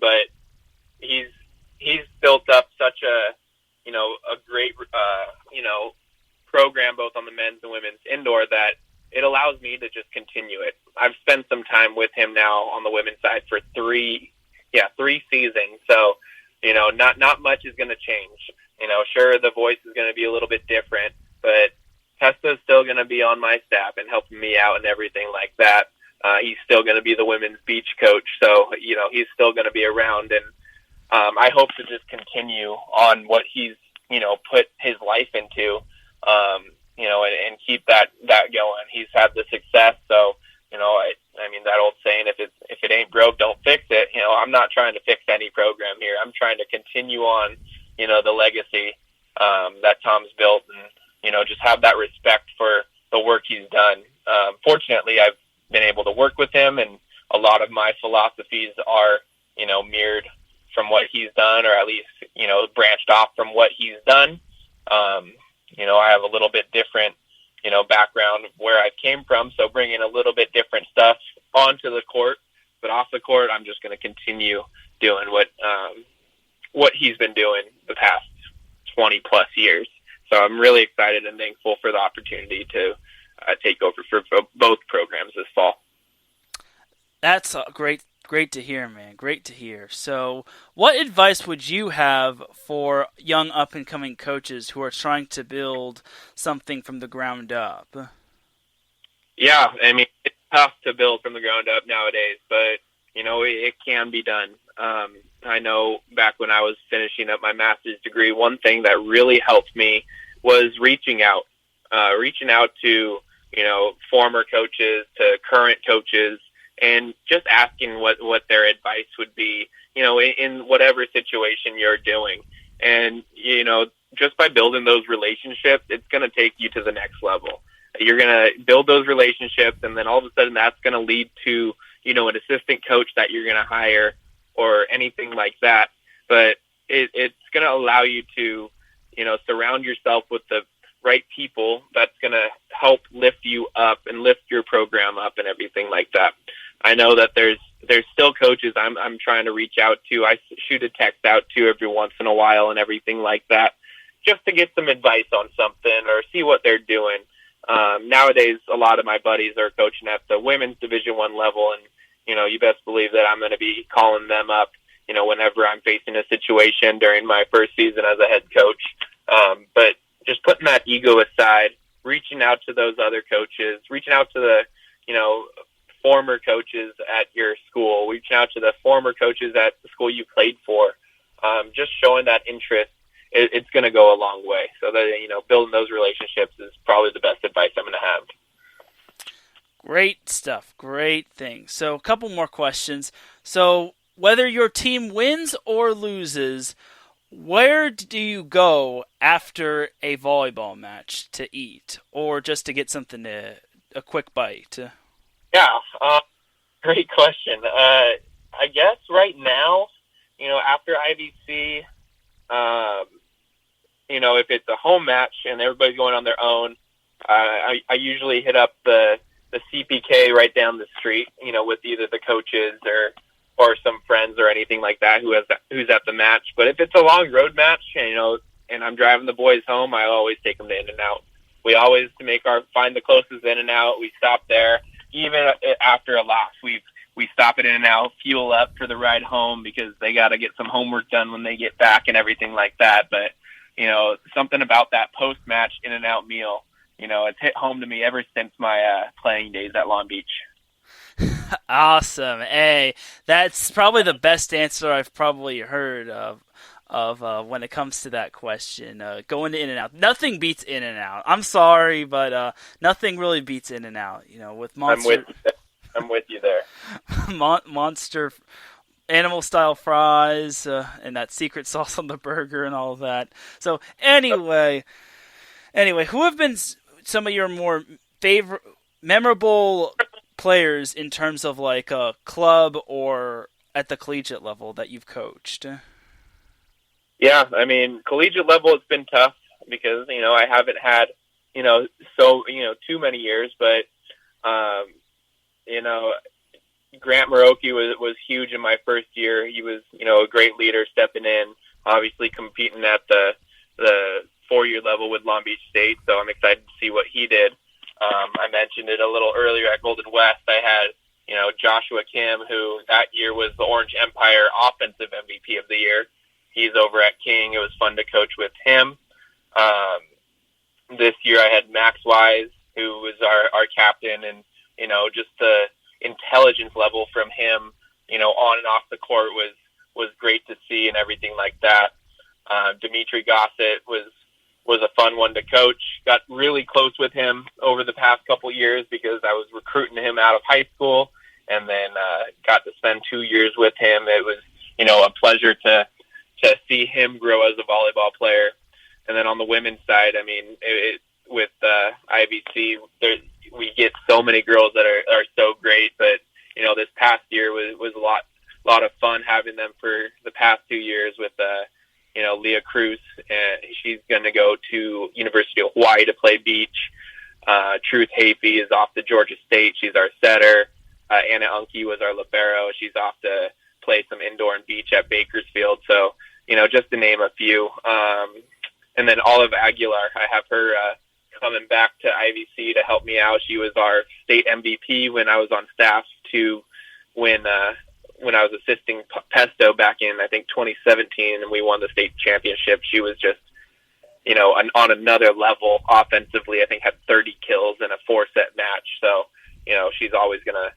But he's built up such a great program both on the men's and women's indoor that it allows me to just continue it. I've spent some time with him now on the women's side for 3 seasons. So, not much is going to change. Sure, the voice is going to be a little bit different, but Testa's still going to be on my staff and helping me out and everything like that. He's still going to be the women's beach coach. So, he's still going to be around, and I hope to just continue on what he's, put his life into, and keep that going. He's had the success. So, that old saying, if it ain't broke, don't fix it. I'm not trying to fix any program here. I'm trying to continue on, the legacy, that Tom's built, and, just have that respect for the work he's done. Fortunately, I've been able to work with him, and a lot of my philosophies are, mirrored from what he's done, or at least, branched off from what he's done. I have a little bit different, background of where I came from, so bringing a little bit different stuff onto the court. But off the court, I'm just going to continue doing what he's been doing the past 20 plus years. So I'm really excited and thankful for the opportunity to take over for both programs this fall. That's great to hear, man. Great to hear. So what advice would you have for young up-and-coming coaches who are trying to build something from the ground up? Yeah, I mean, it's tough to build from the ground up nowadays, but, it can be done. I know back when I was finishing up my master's degree, one thing that really helped me was reaching out to, former coaches, to current coaches, and just asking what their advice would be, in whatever situation you're doing. And, just by building those relationships, it's going to take you to the next level. You're going to build those relationships, and then all of a sudden that's going to lead to, an assistant coach that you're going to hire or anything like that. But it's going to allow you to, surround yourself with the right people that's going to help lift you up and lift your program up and everything like that. I know that there's still coaches I'm trying to reach out to. I shoot a text out to every once in a while and everything like that, just to get some advice on something or see what they're doing. Nowadays, a lot of my buddies are coaching at the women's Division I level, and you best believe that I'm going to be calling them up, whenever I'm facing a situation during my first season as a head coach. But just putting that ego aside, reaching out to those other coaches, reaching out to the, former coaches at your school, reaching out to the former coaches at the school you played for, just showing that interest, it's going to go a long way. So that, building those relationships is probably the best advice I'm going to have. Great stuff. Great thing. So a couple more questions. So whether your team wins or loses, where do you go after a volleyball match to eat or just to get something a quick bite? Yeah, great question. I guess right now, after IVC, if it's a home match and everybody's going on their own, I usually hit up the CPK right down the street, with either the coaches or some friends or anything like that who's at the match. But if it's a long road match, and I'm driving the boys home, I always take them to In-N-Out. We always find the closest In-N-Out. We stop there. Even after a loss, we stop at In-N-Out, fuel up for the ride home because they got to get some homework done when they get back and everything like that. But, something about that post-match In-N-Out meal, it's hit home to me ever since my playing days at Long Beach. Awesome. Hey, that's probably the best answer I've probably heard of when it comes to that question. Going to In-N-Out. Nothing beats In-N-Out. I'm sorry, but nothing really beats In-N-Out. With Monster. I'm with you there. Monster animal-style fries and that secret sauce on the burger and all of that. So anyway, who have been some of your more memorable players in terms of like a club or at the collegiate level that you've coached? Yeah, I mean, collegiate level, it's been tough because, I haven't had, too many years, but, Grant Maroki was huge in my first year. He was, a great leader stepping in, obviously competing at the 4-year level with Long Beach State. So I'm excited to see what he did. I mentioned it a little earlier at Golden West. I had, Joshua Kim, who that year was the Orange Empire Offensive MVP of the year. He's over at King. It was fun to coach with him. This year I had Max Wise, who was our captain, and, just the intelligence level from him, on and off the court was great to see and everything like that. Dimitri Gossett was a fun one to coach. Got really close with him over the past couple years because I was recruiting him out of high school, and then got to spend 2 years with him. It was, a pleasure to see him grow as a volleyball player. And then on the women's side, I mean, with IVC, we get so many girls that are so great, but this past year was a a lot of fun having them for the past 2 years with, Leah Cruz. She's going to go to University of Hawaii to play beach. Truth Hafey is off to Georgia State. She's our setter. Anna Unke was our libero. She's off to play some indoor and beach at Bakersfield. So, just to name a few. And then Olive Aguilar, I have her coming back to IVC to help me out. She was our state MVP when I was on staff to when I was assisting Pesto back in, I think, 2017, and we won the state championship. She was just, on another level offensively. I think had 30 kills in a 4-set match. So, she's always going to,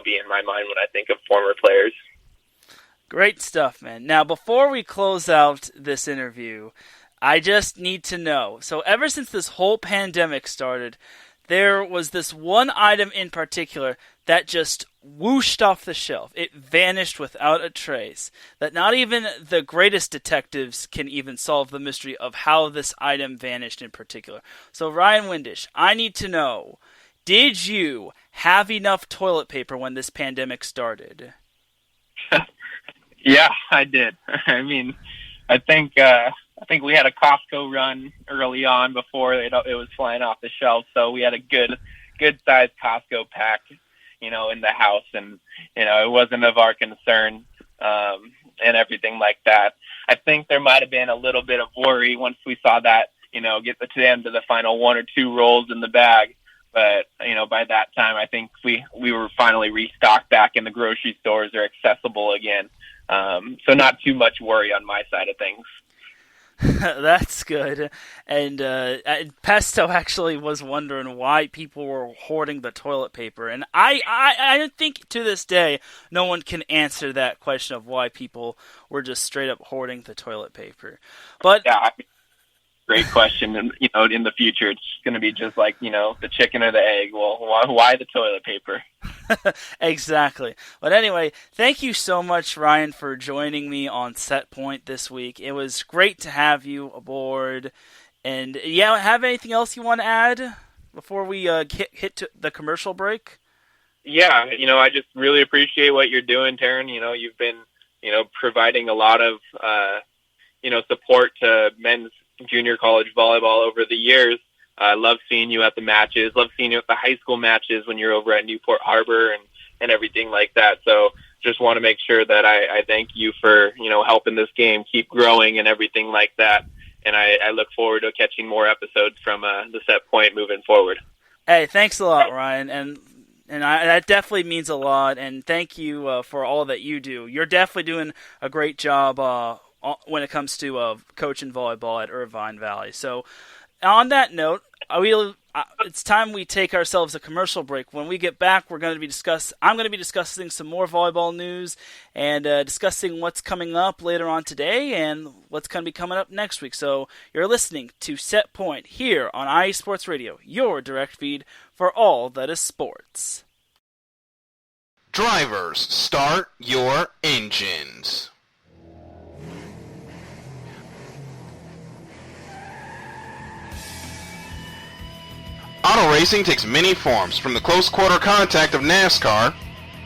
be in my mind when I think of former players. Great stuff, man. Now, before we close out this interview, I just need to know. So ever since this whole pandemic started, there was this one item in particular that just whooshed off the shelf. It vanished without a trace. That not even the greatest detectives can even solve the mystery of how this item vanished in particular. So Ryan Windisch, I need to know, did you have enough toilet paper when this pandemic started? Yeah, I did. I mean, I think we had a Costco run early on before it was flying off the shelf. So we had a good sized Costco pack, in the house, and it wasn't of our concern and everything like that. I think there might have been a little bit of worry once we saw that, get to the end of the final 1 or 2 rolls in the bag. But by that time, I think we were finally restocked back, and the grocery stores are accessible again. So not too much worry on my side of things. That's good. And Pesto actually was wondering why people were hoarding the toilet paper. And I think to this day, no one can answer that question of why people were just straight up hoarding the toilet paper. But yeah, great question. And, in the future, it's going to be just like, the chicken or the egg. Well, why the toilet paper? Exactly. But anyway, thank you so much, Ryan, for joining me on Set Point this week. It was great to have you aboard. And yeah, have anything else you want to add before we hit to the commercial break? Yeah, I just really appreciate what you're doing, Teran. You've been, providing a lot of, support to men's junior college volleyball over the years. I love seeing you at the matches, love seeing you at the high school matches when you're over at Newport Harbor and everything like that. So just want to make sure that I thank you for, helping this game keep growing and everything like that. And I look forward to catching more episodes from the Set Point moving forward. Hey, thanks a lot, Ryan. And that definitely means a lot. And thank you for all that you do. You're definitely doing a great job when it comes to coaching volleyball at Irvine Valley. So on that note, it's time we take ourselves a commercial break. When we get back, I'm going to be discussing some more volleyball news and discussing what's coming up later on today and what's going to be coming up next week. So you're listening to Set Point here on IE Sports Radio, your direct feed for all that is sports. Drivers, start your engines. Auto racing takes many forms, from the close quarter contact of NASCAR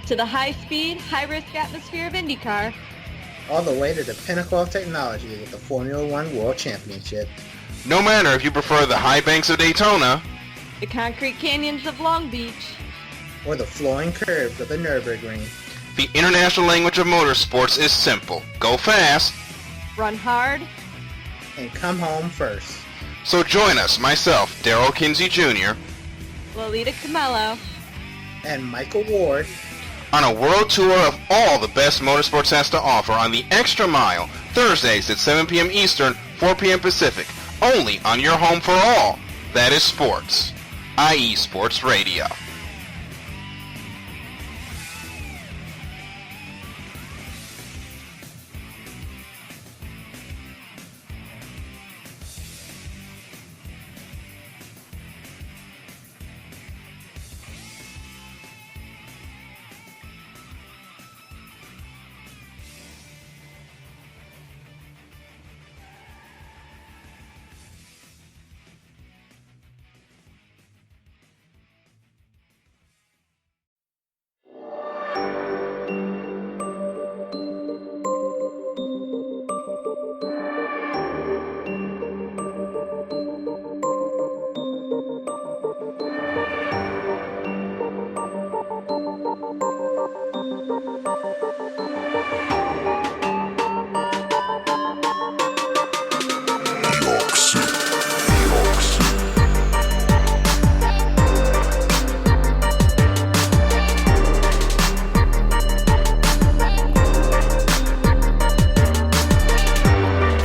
to the high-speed, high-risk atmosphere of IndyCar, all the way to the pinnacle of technology with the Formula One World Championship. No matter if you prefer the high banks of Daytona, the concrete canyons of Long Beach, or the flowing curves of the Nürburgring, the international language of motorsports is simple. Go fast, run hard, and come home first. So join us, myself, Darrell Kinsey Jr., Lolita Camello, and Michael Ward, on a world tour of all the best motorsports has to offer on the Extra Mile, Thursdays at 7 p.m. Eastern, 4 p.m. Pacific, only on your home for all. That is sports. IE Sports Radio.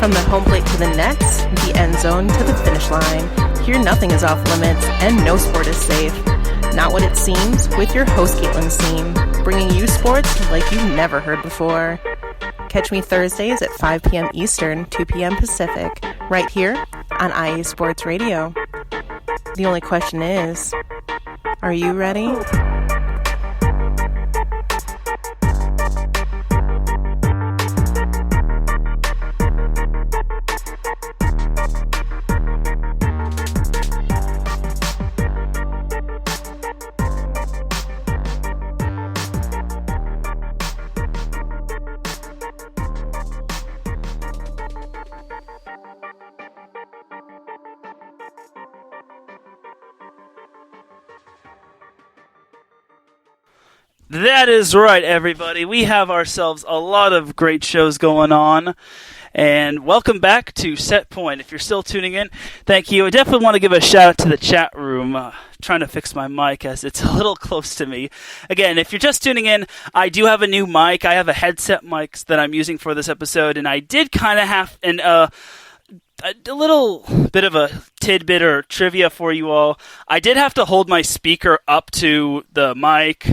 From the home plate to the nets, the end zone to the finish line, here nothing is off limits and no sport is safe. Not what it seems, with your host Caitlin Seam, bringing you sports like you've never heard before. Catch me Thursdays at 5 p.m. Eastern, 2 p.m. Pacific, right here on IE Sports Radio. The only question is, are you ready? That is right, everybody. We have ourselves a lot of great shows going on. And welcome back to Set Point. If you're still tuning in, thank you. I definitely want to give a shout out to the chat room. Trying to fix my mic as it's a little close to me. Again, if you're just tuning in, I do have a new mic. I have a headset mic that I'm using for this episode. And I did kind of have a little bit of a tidbit or trivia for you all. I did have to hold my speaker up to the mic.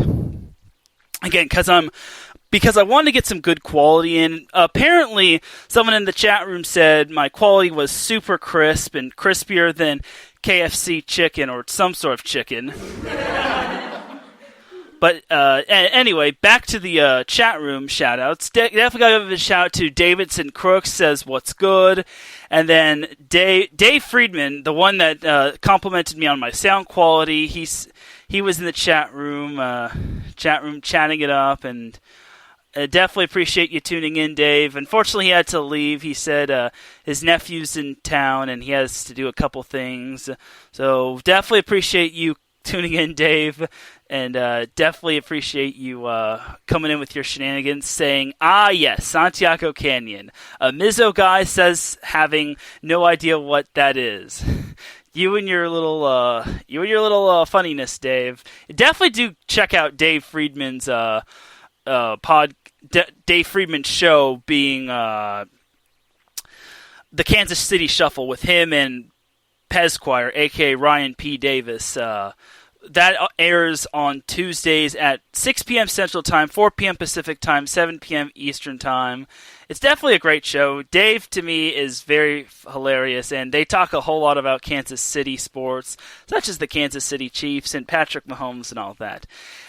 Again, because I wanted to get some good quality in. Apparently, someone in the chat room said my quality was super crisp and crispier than KFC chicken or some sort of chicken. But anyway, back to the chat room shout-outs. Definitely got to give a shout-out to Davidson Crooks, says, what's good? And then Dave Friedman, the one that complimented me on my sound quality, he was in the chat room chatting it up, and definitely appreciate you tuning in, Dave. Unfortunately, he had to leave. He said his nephew's in town, and he has to do a couple things. So definitely appreciate you tuning in, Dave, and definitely appreciate you coming in with your shenanigans, saying, yes, Santiago Canyon. A Mizzo guy says having no idea what that is. You and your little funniness, Dave. Definitely do check out Dave Friedman's Dave Friedman's show, being the Kansas City Shuffle with him and Pezquire, aka Ryan P. Davis. That airs on Tuesdays at 6 p.m. Central Time, 4 p.m. Pacific Time, 7 p.m. Eastern Time. It's definitely a great show. Dave, to me, is very hilarious, and they talk a whole lot about Kansas City sports, such as the Kansas City Chiefs and Patrick Mahomes and all that.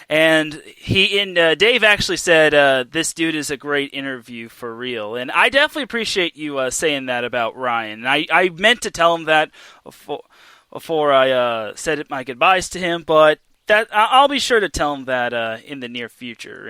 And Dave actually said, this dude is a great interview for real. And I definitely appreciate you saying that about Ryan. And I meant to tell him that before I said my goodbyes to him, but that I'll be sure to tell him that in the near future,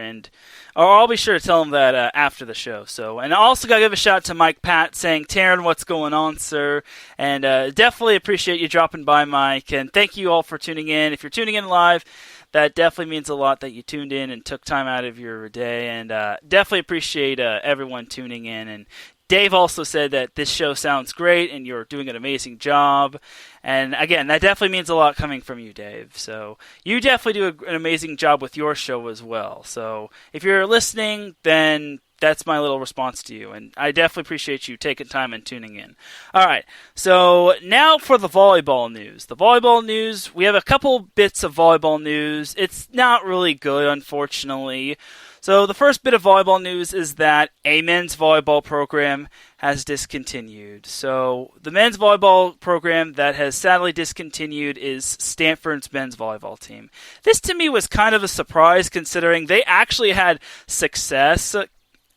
or I'll be sure to tell him that after the show. So, and I also got to give a shout out to Mike Pat, saying, Teran, what's going on, sir? And definitely appreciate you dropping by, Mike, and thank you all for tuning in. If you're tuning in live, that definitely means a lot that you tuned in and took time out of your day, and definitely appreciate everyone tuning in. And Dave also said that this show sounds great and you're doing an amazing job. And again, that definitely means a lot coming from you, Dave. So you definitely do an amazing job with your show as well. So if you're listening, then that's my little response to you. And I definitely appreciate you taking time and tuning in. All right, so now for the volleyball news. The volleyball news, we have a couple bits of volleyball news. It's not really good, unfortunately. So the first bit of volleyball news is that a men's volleyball program has discontinued. So the men's volleyball program that has sadly discontinued is Stanford's men's volleyball team. This to me was kind of a surprise, considering they actually had success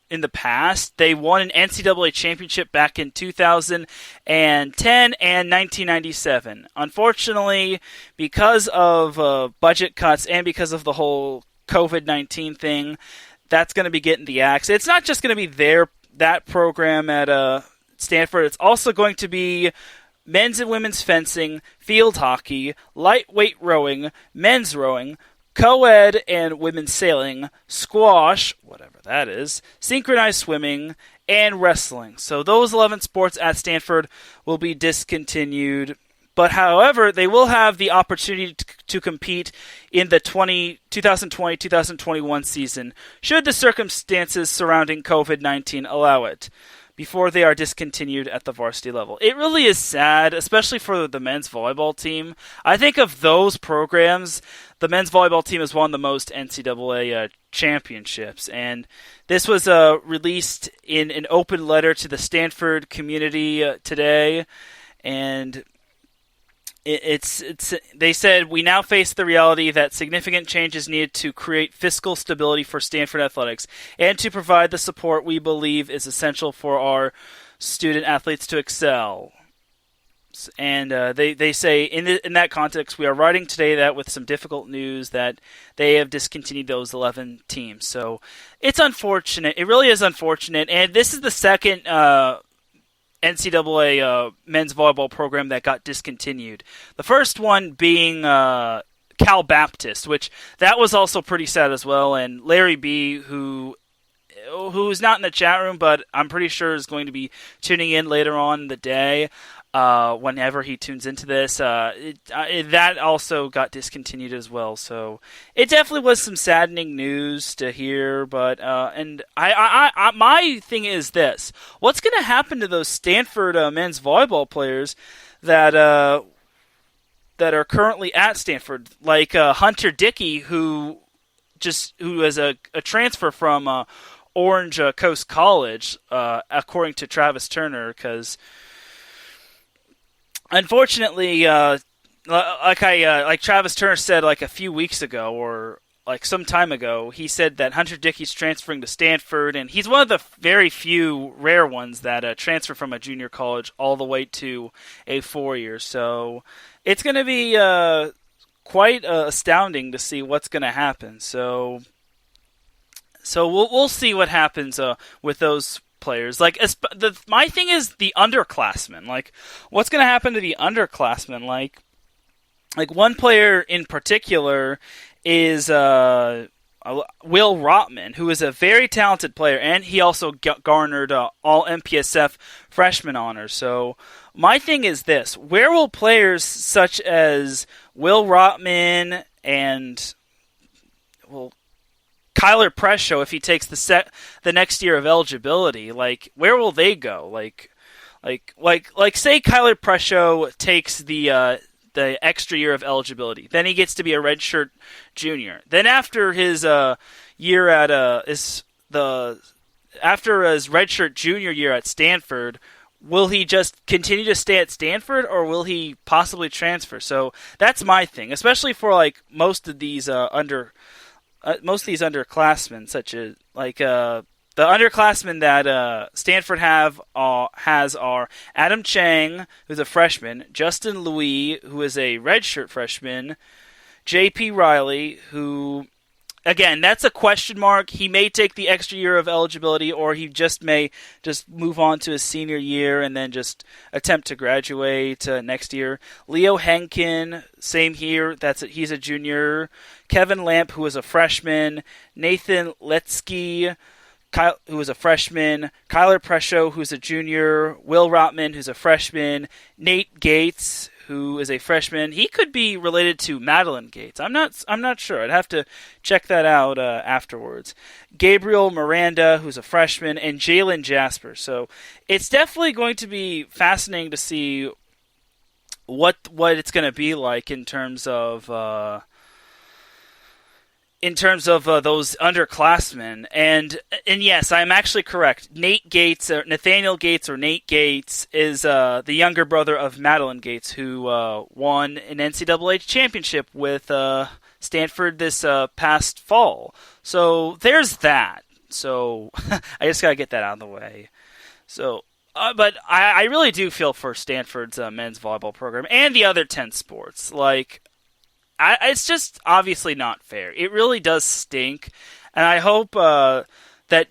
in the past. They won an NCAA championship back in 2010 and 1997. Unfortunately, because of budget cuts and because of the whole COVID-19 thing, that's going to be getting the axe. It's not just going to be that program at Stanford. It's also going to be men's and women's fencing, field hockey, lightweight rowing, men's rowing, co-ed and women's sailing, squash, whatever that is, synchronized swimming, and wrestling. So those 11 sports at Stanford will be discontinued. But however, they will have the opportunity to compete in the 2020-2021 season, should the circumstances surrounding COVID-19 allow it. before they are discontinued at the varsity level. It really is sad, especially for the men's volleyball team. I think of those programs, the men's volleyball team has won the most NCAA championships, and this was released in an open letter to the Stanford community today, and they said, "We now face the reality that significant change is needed to create fiscal stability for Stanford athletics and to provide the support we believe is essential for our student athletes to excel." And they say, in that context, we are writing today that with some difficult news that they have discontinued those 11 teams. So it's unfortunate. It really is unfortunate. And this is the second NCAA men's volleyball program that got discontinued. The first one being Cal Baptist, which that was also pretty sad as well. And Larry B., who's not in the chat room, but I'm pretty sure is going to be tuning in later on in the day. Whenever he tunes into this, that also got discontinued as well. So it definitely was some saddening news to hear. But and I my thing is this: what's going to happen to those Stanford men's volleyball players that are currently at Stanford, like Hunter Dickey, who is a transfer from Orange Coast College, according to Travis Turner, because unfortunately, like Travis Turner said like a few weeks ago, or like some time ago, he said that Hunter Dickey's transferring to Stanford, and he's one of the very few rare ones that transfer from a junior college all the way to a 4-year. So it's going to be quite astounding to see what's going to happen. So we'll see what happens with those players. Like my thing is the underclassmen. Like, what's going to happen to the underclassmen? Like one player in particular is Will Rotman, who is a very talented player, and he also garnered all MPSF freshman honors. So my thing is this: where will players such as Will Rotman and Kyler Presho, if he takes the next year of eligibility, like where will they go? Like say Kyler Presho takes the extra year of eligibility, then he gets to be a redshirt junior. Then after his year at after his redshirt junior year at Stanford, will he just continue to stay at Stanford, or will he possibly transfer? So that's my thing, especially for like most of these underclassmen, such as like the underclassmen that Stanford has are Adam Chang, who's a freshman, Justin Louis, who is a redshirt freshman, J.P. Riley, who, again, that's a question mark. He may take the extra year of eligibility, or he may move on to his senior year and then just attempt to graduate next year. Leo Henkin, same here. He's a junior. Kevin Lamp, who is a freshman. Nathan Letsky, who is a freshman. Kyler Presho, who's a junior. Will Rotman, who's a freshman. Nate Gates, who is a freshman. He could be related to Madeline Gates. I'm not sure. I'd have to check that out afterwards. Gabriel Miranda, who's a freshman, and Jalen Jasper. So it's definitely going to be fascinating to see what it's going to be like in terms of those underclassmen. And yes, I'm actually correct. Nathaniel Gates or Nate Gates is the younger brother of Madeline Gates, who won an NCAA championship with Stanford this past fall. So there's that. So I just got to get that out of the way. So, but I really do feel for Stanford's men's volleyball program and the other 10 sports. Like, it's just obviously not fair. It really does stink, and I hope that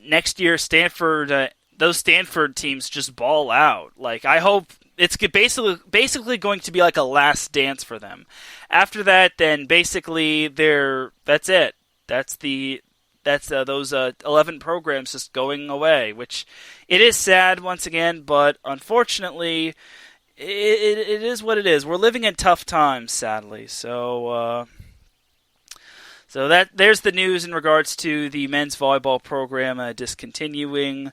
next year those Stanford teams just ball out. Like, I hope it's basically going to be like a last dance for them. After that, then basically that's it. That's those 11 programs just going away, which it is sad once again, but unfortunately, It is what it is. We're living in tough times, sadly. So there's the news in regards to the men's volleyball program discontinuing.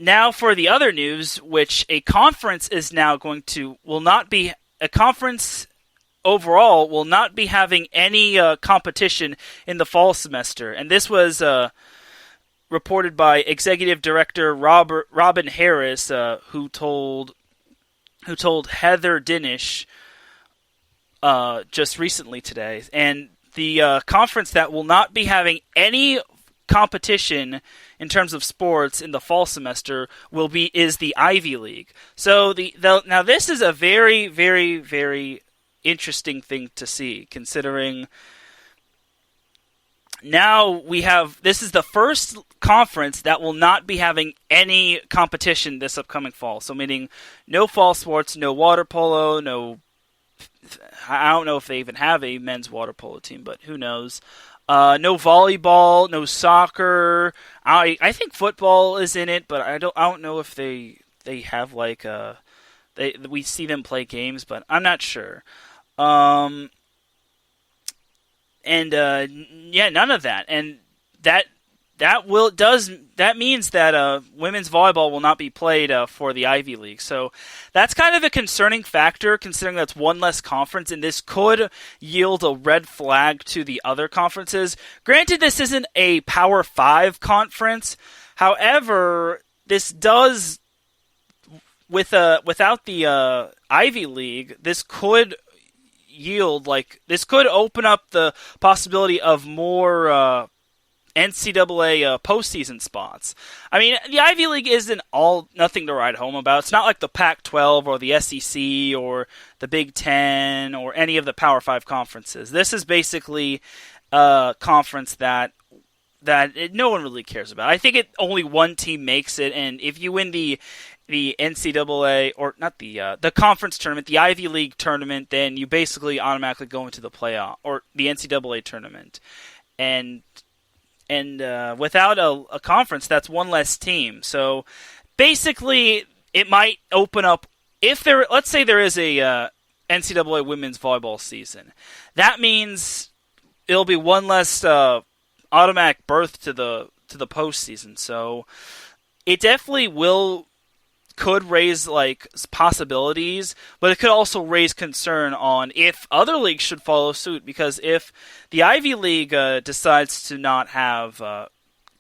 now for the other news, which a conference overall will not be having any competition in the fall semester. And this was reported by Executive Director Robin Harris, who told Heather Dinnish just recently today. And the conference that will not be having any competition in terms of sports in the fall semester is the Ivy League. So now this is a very, very, very interesting thing to see, considering now this is the first conference that will not be having any competition this upcoming fall. So meaning no fall sports, no water polo, I don't know if they even have a men's water polo team, but who knows. No volleyball, no soccer. I think football is in it, but I don't know if they have we see them play games, but I'm not sure. None of that, and that means that women's volleyball will not be played for the Ivy League. So that's kind of a concerning factor, considering that's one less conference, and this could yield a red flag to the other conferences. Granted, this isn't a Power 5 conference. However, this does, without the Ivy League, this could open up the possibility of more NCAA postseason spots. I mean, the Ivy League isn't nothing to write home about. It's not like the Pac-12 or the SEC or the Big Ten or any of the Power 5 conferences. This is basically a conference that no one really cares about. I think only one team makes it, and if you win the NCAA, or not the conference tournament, the Ivy League tournament, then you basically automatically go into the playoff, or the NCAA tournament. And without a conference, that's one less team. So basically, it might open up, let's say there is a NCAA women's volleyball season. That means it'll be one less automatic berth to the postseason. So it definitely could raise possibilities, but it could also raise concern on if other leagues should follow suit, because if the Ivy League decides to not have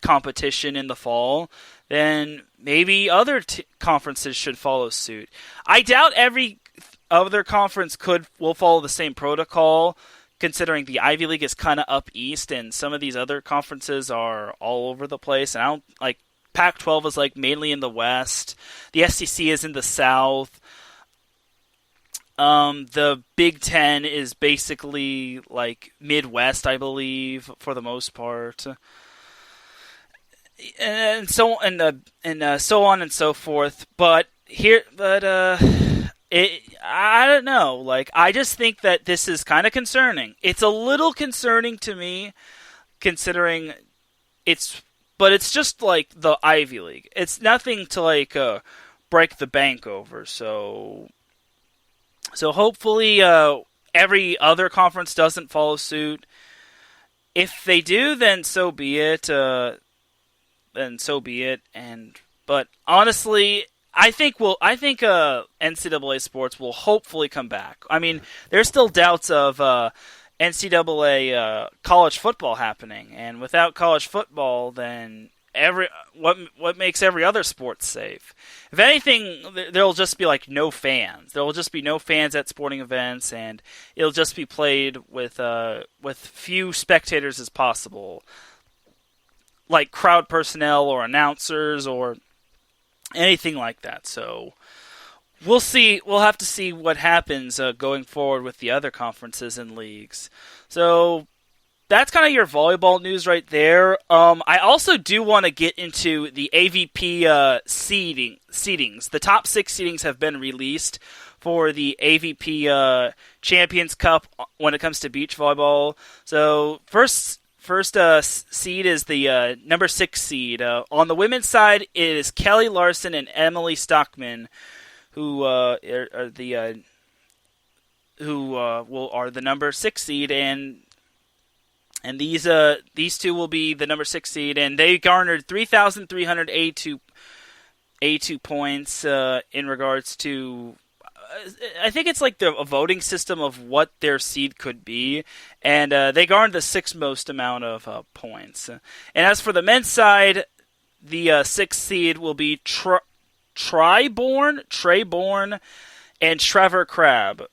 competition in the fall, then maybe other conferences should follow suit. I doubt every other conference will follow the same protocol, considering the Ivy League is kind of up east and some of these other conferences are all over the place, and I don't Pac-12 is mainly in the West. The SEC is in the South. The Big Ten is basically Midwest, I believe, for the most part, and so on and so forth. But I don't know. I just think that this is kind of concerning. It's a little concerning to me, considering but it's just the Ivy League. It's nothing to break the bank over. So hopefully every other conference doesn't follow suit. If they do, then so be it. But honestly, I think NCAA sports will hopefully come back. I mean, there's still doubts of NCAA college football happening, and without college football, then what makes every other sport safe? If anything, there'll just be no fans. There'll just be no fans at sporting events, and it'll just be played with few spectators as possible, like crowd personnel or announcers or anything like that. So we'll see. We'll have to see what happens going forward with the other conferences and leagues. So that's kind of your volleyball news right there. I also do want to get into the AVP seedings. The top 6 seedings have been released for the AVP Champions Cup when it comes to beach volleyball. So first seed is the number 6 seed. On the women's side, it is Kelly Larson and Emily Stockman, who are the number 6 seed, and these two will be the number 6 seed, and they garnered 3,382 A2 points in regards to, I think it's like a voting system of what their seed could be, and they garnered the sixth most amount of points. And as for the men's side, the sixth seed will be Treyborn, and Trevor Crabb.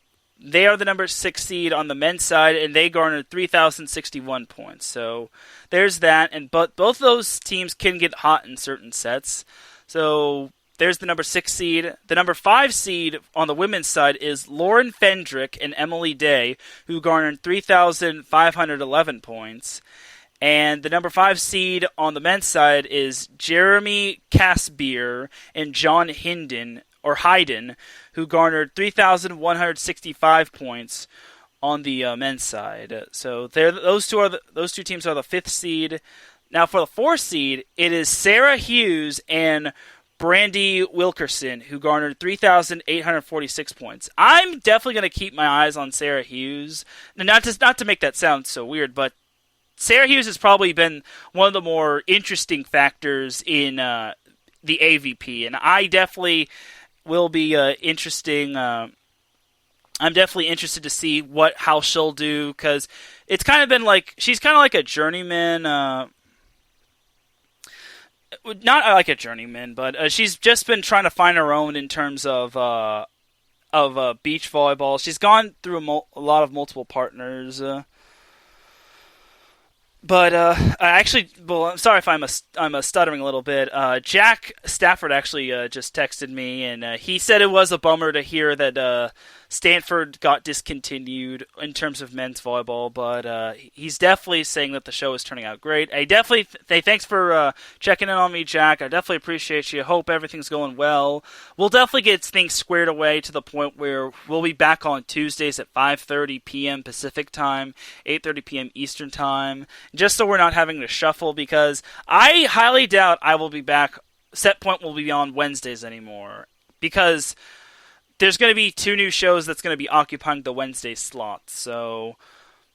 They are the number 6 seed on the men's side, and they garnered 3,061 points. So there's that, but both those teams can get hot in certain sets. So there's the number 6 seed. The number 5 seed on the women's side is Lauren Fendrick and Emily Day, who garnered 3,511 points. And the number 5 seed on the men's side is Jeremy Casbier and John Hayden, who garnered 3,165 points on the men's side. So those two teams are the 5th seed. Now for the 4th seed, it is Sarah Hughes and Brandy Wilkerson, who garnered 3,846 points. I'm definitely going to keep my eyes on Sarah Hughes. Not to make that sound so weird, but Sarah Hughes has probably been one of the more interesting factors in the AVP, and I definitely will be interesting. I'm definitely interested to see how she'll do, because it's kind of been like she's kind of like a journeyman. Not like a journeyman, but she's just been trying to find her own in terms of beach volleyball. She's gone through a lot of multiple partners. But I'm sorry if I'm stuttering a little bit. Jack Stafford actually just texted me, and he said it was a bummer to hear that Stanford got discontinued in terms of men's volleyball, but he's definitely saying that the show is turning out great. I definitely thanks for checking in on me, Jack. I definitely appreciate you. Hope everything's going well. We'll definitely get things squared away to the point where we'll be back on Tuesdays at 5:30 p.m. Pacific time, 8:30 p.m. Eastern time, just so we're not having to shuffle, because I highly doubt I will be back. Set Point will be on Wednesdays anymore, because there's going to be 2 new shows that's going to be occupying the Wednesday slot, so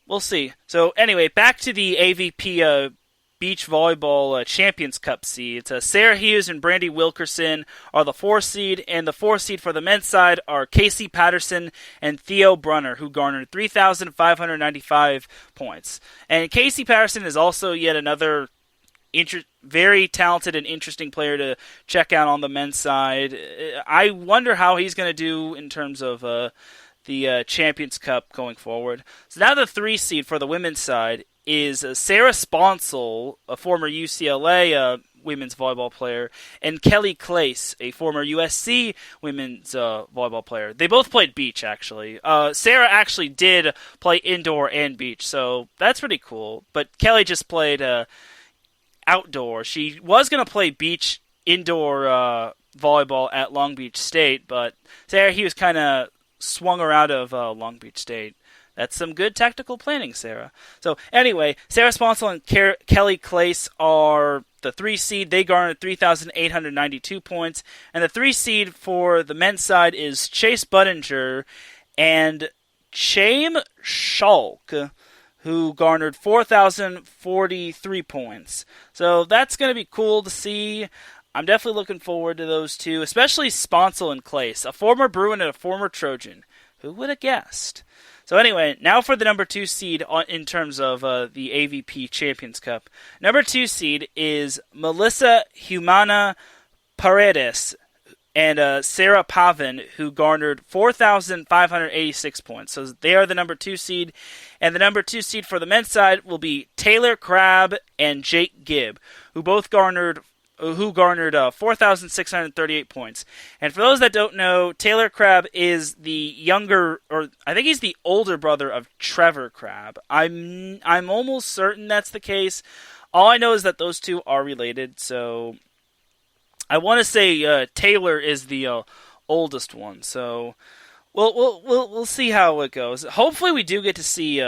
we'll see. So anyway, back to the AVP Beach Volleyball Champions Cup seeds. Sarah Hughes and Brandy Wilkerson are the 4th seed, and the 4th seed for the men's side are Casey Patterson and Theo Brunner, who garnered 3,595 points. And Casey Patterson is also yet another very talented and interesting player to check out on the men's side. I wonder how he's going to do in terms of the Champions Cup going forward. So now the 3 seed for the women's side is Sarah Sponsel, a former UCLA women's volleyball player, and Kelly Clace, a former USC women's volleyball player. They both played beach, actually. Sarah actually did play indoor and beach, so that's pretty cool. But Kelly just played outdoor. She was going to play beach indoor volleyball at Long Beach State, but Sarah Hughes kind of swung her out of Long Beach State. That's some good tactical planning, Sarah. So anyway, Sarah Sponsel and Kelly Clace are the 3 seed. They garnered 3,892 points. And the 3 seed for the men's side is Chase Budinger and Chaim Schalk, who garnered 4,043 points. So that's going to be cool to see. I'm definitely looking forward to those two, especially Sponsel and Clace, a former Bruin and a former Trojan. Who would have guessed? So anyway, now for the number 2 seed in terms of the AVP Champions Cup. Number 2 seed is Melissa Humana Paredes and Sarah Pavin, who garnered 4,586 points. So they are the number 2 seed. And the number 2 seed for the men's side will be Taylor Crabb and Jake Gibb, who both garnered 4,638 points. And for those that don't know, Taylor Crabb is the younger, or I think he's the older brother of Trevor Crabb. I'm almost certain that's the case. All I know is that those two are related, so I want to say Taylor is the oldest one. So we'll see how it goes. Hopefully, we do get to see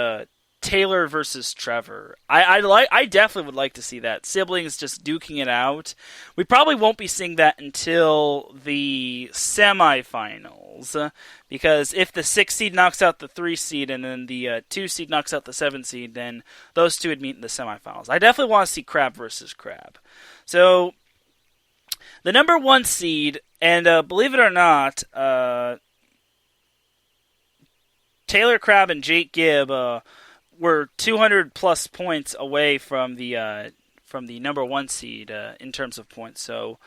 Taylor versus Trevor. I definitely would like to see that. Siblings just duking it out. We probably won't be seeing that until the semifinals, because if the 6 seed knocks out the 3 seed and then the 2 seed knocks out the 7 seed, then those two would meet in the semifinals. I definitely want to see Crab versus Crab. So The number 1 seed, and believe it or not, Taylor Crabb and Jake Gibb were 200-plus points away from the number 1 seed in terms of points. So,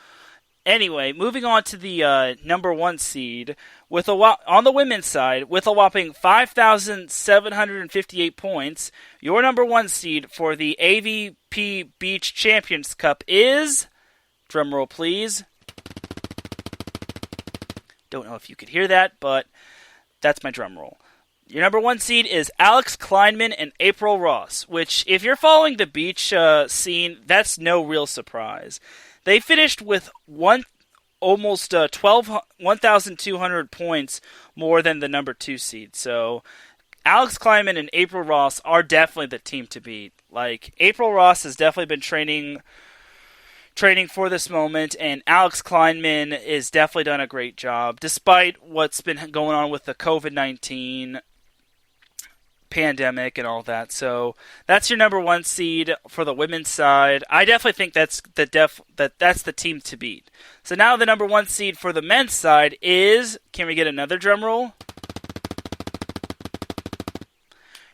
anyway, moving on to the number 1 seed, on the women's side, with a whopping 5,758 points, your number 1 seed for the AVP Beach Champions Cup is, drumroll please, don't know if you could hear that, but that's my drumroll. Your number 1 seed is Alex Kleinman and April Ross, which, if you're following the beach scene, that's no real surprise. They finished with almost 1,200 points more than the number 2 seed. So, Alex Kleinman and April Ross are definitely the team to beat. Like, April Ross has definitely been training for this moment, and Alex Kleinman has definitely done a great job, despite what's been going on with the COVID-19 pandemic and all that. So that's your number 1 seed for the women's side. I definitely think that's the team to beat. So now the number 1 seed for the men's side is, can we get another drum roll?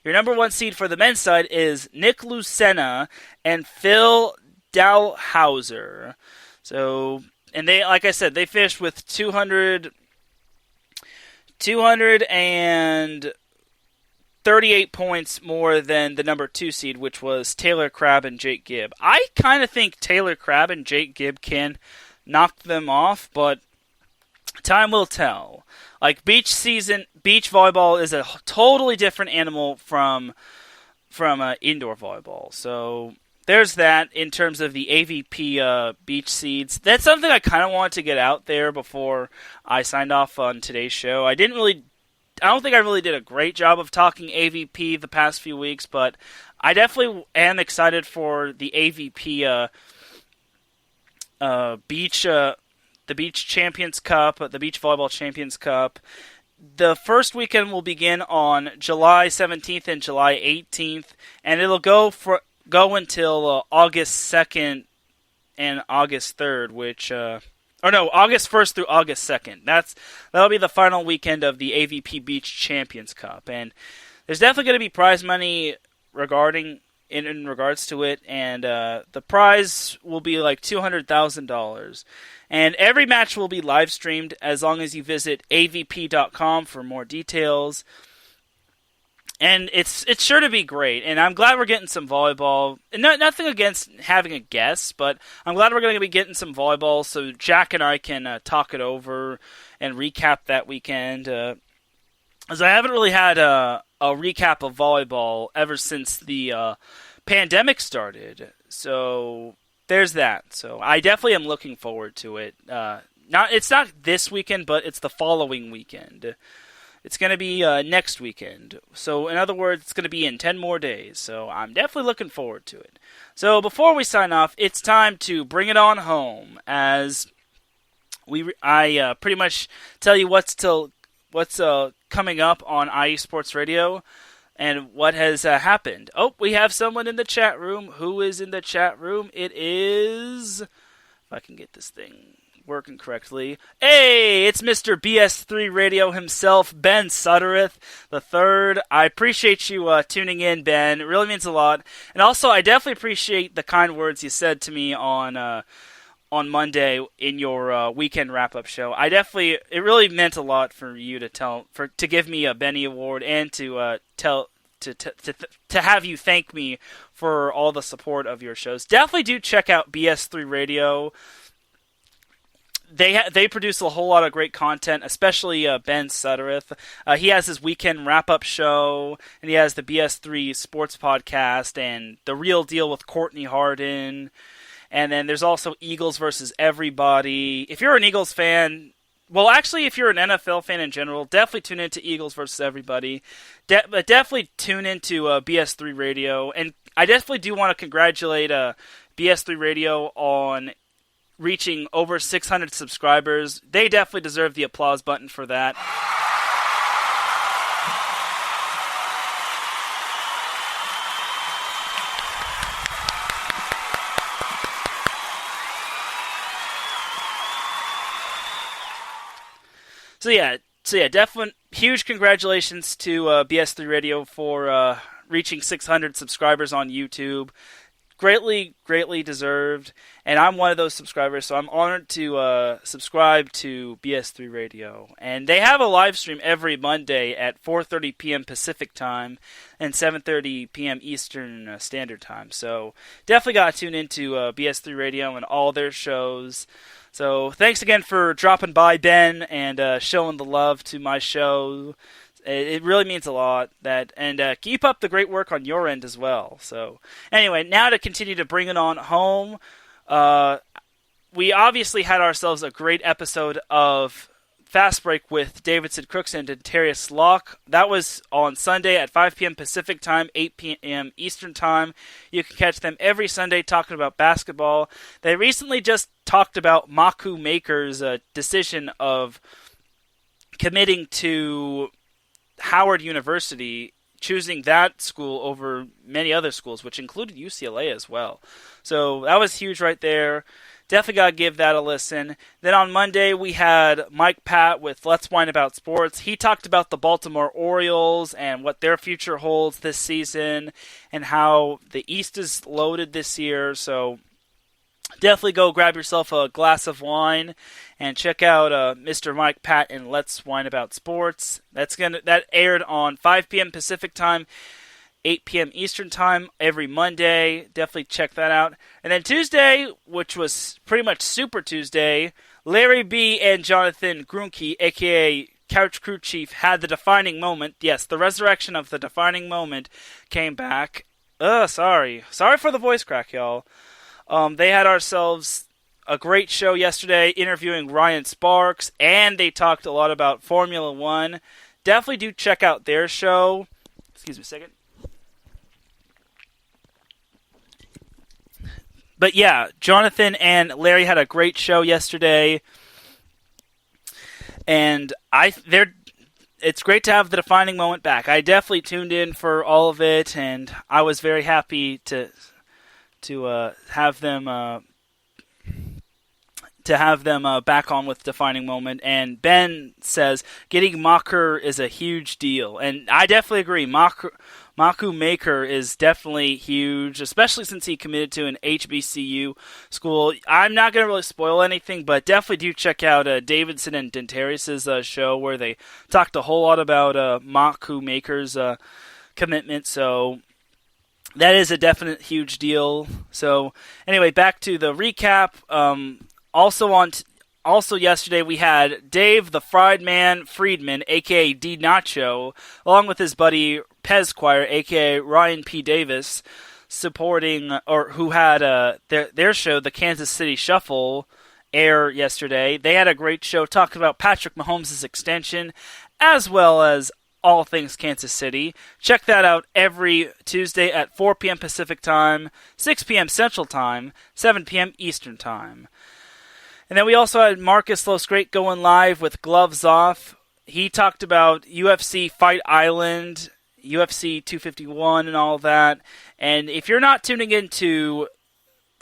Your number 1 seed for the men's side is Nick Lucena and Phil Dalhauser. So, and they, like I said, they finished with 238 points more than the number 2 seed, which was Taylor Crabb and Jake Gibb. I kind of think Taylor Crabb and Jake Gibb can knock them off, but time will tell. Like, beach volleyball is a totally different animal from indoor volleyball. So there's that in terms of the AVP beach seeds. That's something I kind of wanted to get out there before I signed off on today's show. I don't think I really did a great job of talking AVP the past few weeks, but I definitely am excited for the AVP the Beach Champions Cup, the Beach Volleyball Champions Cup. The first weekend will begin on July 17th and July 18th, and it'll go until August 2nd and August 3rd, August 1st through August 2nd. That'll be the final weekend of the AVP Beach Champions Cup, and there's definitely going to be prize money in regards to it, and the prize will be like $200,000. And every match will be live streamed as long as you visit avp.com for more details. And it's sure to be great, and I'm glad we're getting some volleyball. And nothing against having a guest, but I'm glad we're going to be getting some volleyball so Jack and I can talk it over and recap that weekend. As I haven't really had a recap of volleyball ever since the pandemic started, so there's that. So I definitely am looking forward to it. It's not this weekend, but it's the following weekend. It's going to be next weekend. So, in other words, it's going to be in 10 more days. So, I'm definitely looking forward to it. So, before we sign off, it's time to bring it on home. As I pretty much tell you what's coming up on IE Sports Radio and what has happened. Oh, we have someone in the chat room. Who is in the chat room? It is, if I can get this thing working correctly. Hey, it's Mr. BS3 Radio himself, Ben Suttereth III. I appreciate you tuning in, Ben. It really means a lot. And also, I definitely appreciate the kind words you said to me on Monday in your weekend wrap-up show. It really meant a lot for you to give me a Benny Award and to have you thank me for all the support of your shows. Definitely do check out BS3 Radio. They produce a whole lot of great content, especially Ben Suttereth. He has his weekend wrap-up show, and he has the BS3 Sports Podcast, and The Real Deal with Courtney Harden. And then there's also Eagles versus Everybody. If you're an Eagles fan, well, actually, if you're an NFL fan in general, definitely tune into Eagles versus Everybody. But definitely tune into BS3 Radio. And I definitely do want to congratulate BS3 Radio on reaching over 600 subscribers. They definitely deserve the applause button for that. definitely huge congratulations to BS3 Radio for reaching 600 subscribers on YouTube. Greatly deserved, and I'm one of those subscribers, so I'm honored to subscribe to BS3 Radio. And they have a live stream every Monday at 4:30 p.m. Pacific Time and 7:30 p.m. Eastern Standard Time. So definitely got to tune into BS3 Radio and all their shows. So thanks again for dropping by, Ben, and showing the love to my show. It really means a lot. And keep up the great work on your end as well. So anyway, now to continue to bring it on home, we obviously had ourselves a great episode of Fast Break with Davidson Crooks and Darius Locke. That was on Sunday at 5 p.m. Pacific Time, 8 p.m. Eastern Time. You can catch them every Sunday talking about basketball. They recently just talked about Maku Maker's decision of committing to Howard University, choosing that school over many other schools, which included UCLA as well. So that was huge right there. Definitely got to give that a listen. Then on Monday, we had Mike Pat with Let's Whine About Sports. He talked about the Baltimore Orioles and what their future holds this season and how the East is loaded this year. So definitely go grab yourself a glass of wine and check out Mr. Mike Pat and Let's Whine About Sports. That aired on 5 p.m. Pacific Time, 8 p.m. Eastern Time every Monday. Definitely check that out. And then Tuesday, which was pretty much Super Tuesday, Larry B. and Jonathan Grunke, a.k.a. Couch Crew Chief, had the defining moment. Yes, the resurrection of the defining moment came back. Sorry for the voice crack, y'all. They had ourselves a great show yesterday interviewing Ryan Sparks, and they talked a lot about Formula One. Definitely do check out their show. Excuse me a second. But yeah, Jonathan and Larry had a great show yesterday, and it's great to have the defining moment back. I definitely tuned in for all of it, and I was very happy to have them back on with defining moment. And Ben says getting Maker is a huge deal, and I definitely agree. Maku Maker is definitely huge, especially since he committed to an HBCU school. I'm not going to really spoil anything, but definitely do check out Davidson and Dentarius' show where they talked a whole lot about Maku Maker's commitment. So that is a definite huge deal. So anyway, back to the recap. Also yesterday we had Dave the Fried Man Friedman, a.k.a. D. Nacho, along with his buddy Pez Choir, a.k.a. Ryan P. Davis, who had their show, the Kansas City Shuffle, air yesterday. They had a great show talking about Patrick Mahomes' extension, as well as all things Kansas City. Check that out every Tuesday at 4 p.m. Pacific Time, 6 p.m. Central Time, 7 p.m. Eastern Time. And then we also had Marcus Losgrate going live with Gloves Off. He talked about UFC Fight Island, UFC 251 and all that. And if you're not tuning into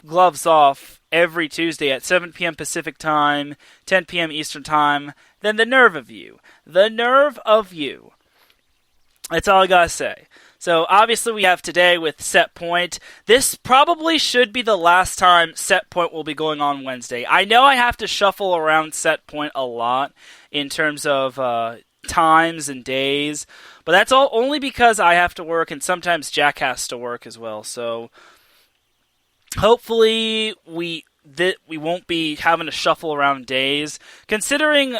Gloves Off every Tuesday at 7 p.m. Pacific Time, 10 p.m. Eastern Time, then the nerve of you. The nerve of you. That's all I gotta say. So obviously we have today with Set Point. This probably should be the last time Set Point will be going on Wednesday. I know I have to shuffle around Set Point a lot in terms of times and days, but that's all only because I have to work and sometimes Jack has to work as well. So hopefully we won't be having to shuffle around days, considering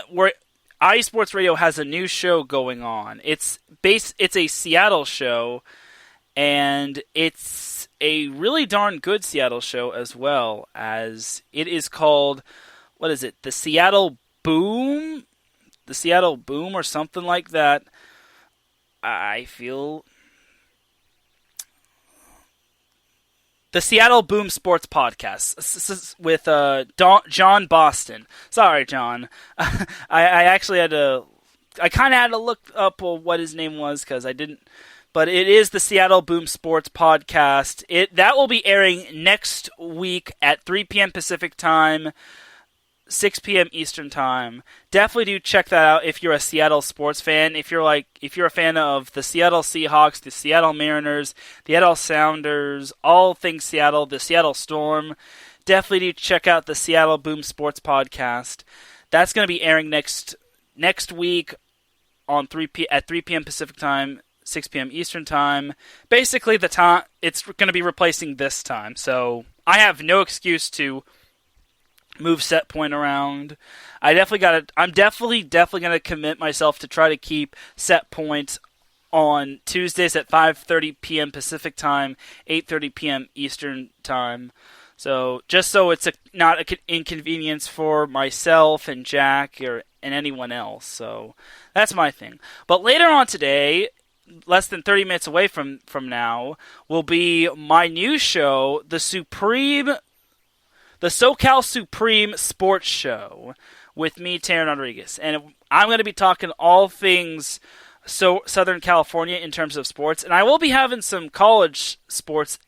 iSports Radio has a new show going on. It's a Seattle show, and it's a really darn good Seattle show as well, as it is called, what is it, The Seattle Boom? The Seattle Boom or something like that. I feel... The Seattle Boom Sports Podcast with John Boston. Sorry, John. I actually had to... I kind of had to look up what his name was because I didn't... But it is the Seattle Boom Sports Podcast. That will be airing next week at 3 p.m. Pacific Time, 6 p.m. Eastern Time. Definitely do check that out if you're a Seattle sports fan. If you're a fan of the Seattle Seahawks, the Seattle Mariners, the Seattle Sounders, all things Seattle, the Seattle Storm, definitely do check out the Seattle Boom Sports Podcast. That's going to be airing next week on at 3 p.m. Pacific Time, 6 p.m. Eastern Time. Basically, the time it's going to be replacing this time. So I have no excuse to move set point around. I'm definitely going to commit myself to try to keep set point on Tuesdays at 5:30 p.m. Pacific Time, 8:30 p.m. Eastern Time. So just so it's not an inconvenience for myself and Jack and anyone else. So that's my thing. But later on today, less than 30 minutes away from now, will be my new show, the SoCal Supreme Sports Show, with me, Teran Rodriguez. And I'm going to be talking all things Southern California in terms of sports, and I will be having some college sports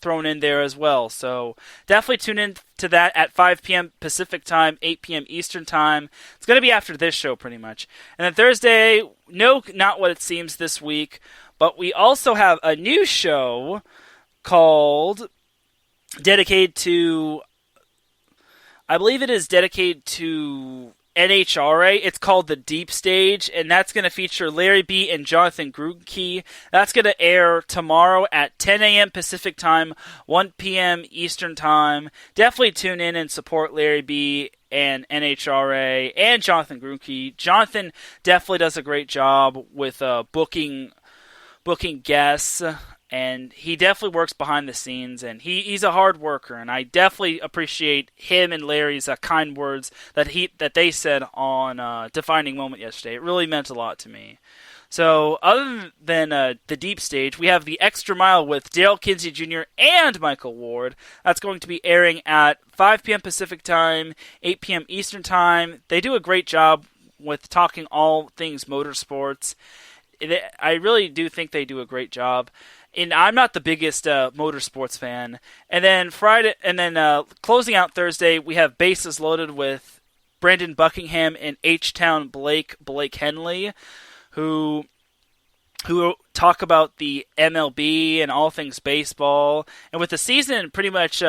thrown in there as well. So definitely tune in to that at 5 p.m. Pacific Time, 8 p.m. Eastern Time. It's going to be after this show pretty much. And then Thursday, no, not what it seems this week, but we also have a new show dedicated to NHRA. It's called The Deep Stage, and that's going to feature Larry B. and Jonathan Grunke. That's going to air tomorrow at 10 a.m. Pacific Time, 1 p.m. Eastern Time. Definitely tune in and support Larry B. and NHRA and Jonathan Grunke. Jonathan definitely does a great job with booking guests, and he definitely works behind the scenes, and he's a hard worker, and I definitely appreciate him and Larry's kind words that they said on Defining Moment yesterday. It really meant a lot to me. So other than the Deep Stage, we have the Extra Mile with Dale Kinsey Jr. and Michael Ward. That's going to be airing at 5 p.m. Pacific Time, 8 p.m. Eastern Time. They do a great job with talking all things motorsports. I really do think they do a great job. And I'm not the biggest motorsports fan. And then closing out Thursday, we have Bases Loaded with Brandon Buckingham and H-Town Blake Henley, who talk about the MLB and all things baseball. And with the season pretty much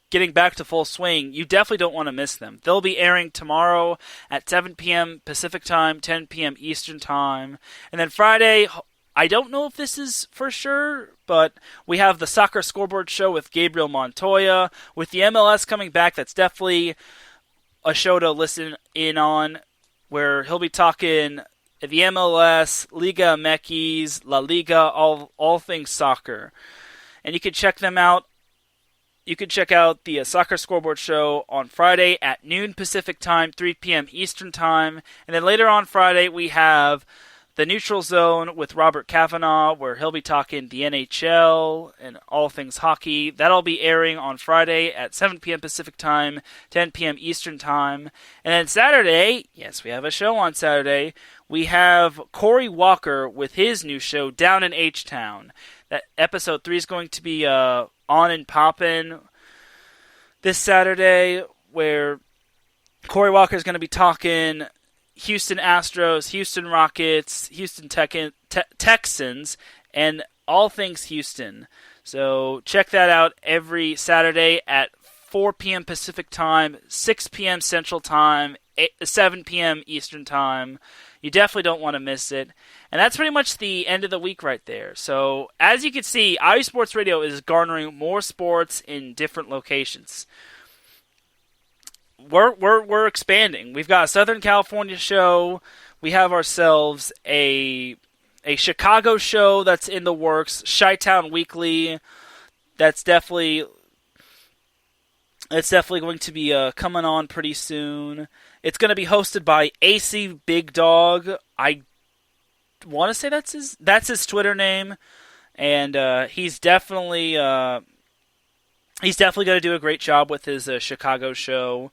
getting back to full swing, you definitely don't want to miss them. They'll be airing tomorrow at 7 p.m. Pacific Time, 10 p.m. Eastern Time. And then Friday, I don't know if this is for sure, but we have the Soccer Scoreboard Show with Gabriel Montoya. With the MLS coming back, that's definitely a show to listen in on, where he'll be talking the MLS, Liga MX, La Liga, all things soccer. And you can check them out. You can check out the Soccer Scoreboard Show on Friday at noon Pacific Time, 3 p.m. Eastern Time. And then later on Friday, we have the Neutral Zone with Robert Kavanaugh, where he'll be talking the NHL and all things hockey. That'll be airing on Friday at 7 p.m. Pacific Time, 10 p.m. Eastern Time. And then Saturday, yes, we have a show on Saturday. We have Corey Walker with his new show, Down in H-Town. That episode 3 is going to be on and poppin' this Saturday, where Corey Walker is going to be talking Houston Astros, Houston Rockets, Houston Texans, and all things Houston. So check that out every Saturday at 4 p.m. Pacific Time, 6 p.m. Central Time, 7 p.m. Eastern Time. You definitely don't want to miss it. And that's pretty much the end of the week right there. So as you can see, IU Sports Radio is garnering more sports in different locations. We're expanding. We've got a Southern California show. We have ourselves a Chicago show that's in the works. Chi-Town Weekly. That's definitely going to be coming on pretty soon. It's going to be hosted by AC Big Dog. I want to say that's his Twitter name, and he's definitely going to do a great job with his Chicago show.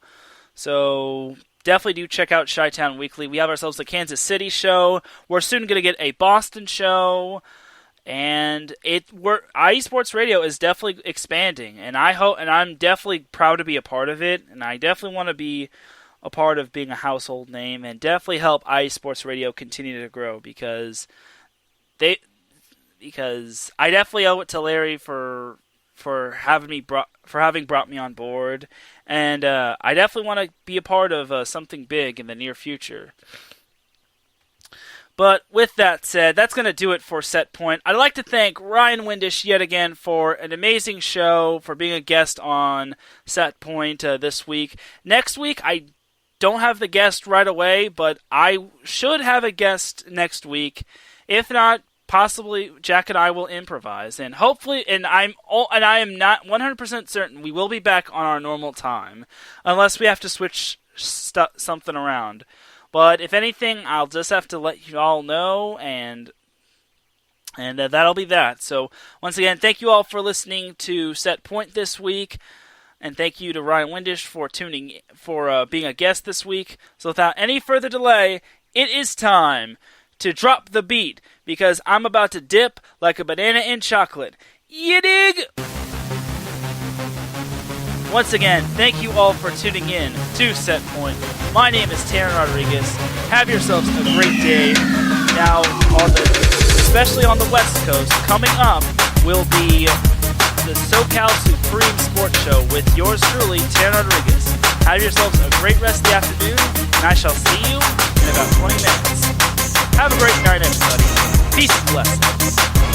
So definitely do check out Chi-Town Weekly. We have ourselves the Kansas City show. We're soon going to get a Boston show. And IE Sports Radio is definitely expanding, and I'm definitely proud to be a part of it, and I definitely want to be a part of being a household name and definitely help IE Sports Radio continue to grow because I definitely owe it to Larry for having brought me on board, and I definitely want to be a part of something big in the near future. But with that said, that's going to do it for Set Point. I'd like to thank Ryan Windisch yet again for an amazing show, for being a guest on Set Point this week. Next week, I don't have the guest right away, but I should have a guest next week. If not, possibly Jack and I will improvise, and hopefully, and I am not 100% certain we will be back on our normal time, unless we have to switch something around. But if anything, I'll just have to let you all know, and that'll be that. So once again, thank you all for listening to Set Point this week, and thank you to Ryan Windisch for being a guest this week. So without any further delay, it is time to drop the beat, because I'm about to dip like a banana in chocolate. You dig? Once again, thank you all for tuning in to Set Point. My name is Teran Rodriguez. Have yourselves a great day. Now, especially on the West Coast, coming up will be the SoCal Supreme Sports Show with yours truly, Teran Rodriguez. Have yourselves a great rest of the afternoon, and I shall see you in about 20 minutes. Have a great night, everybody. Peace and blessings.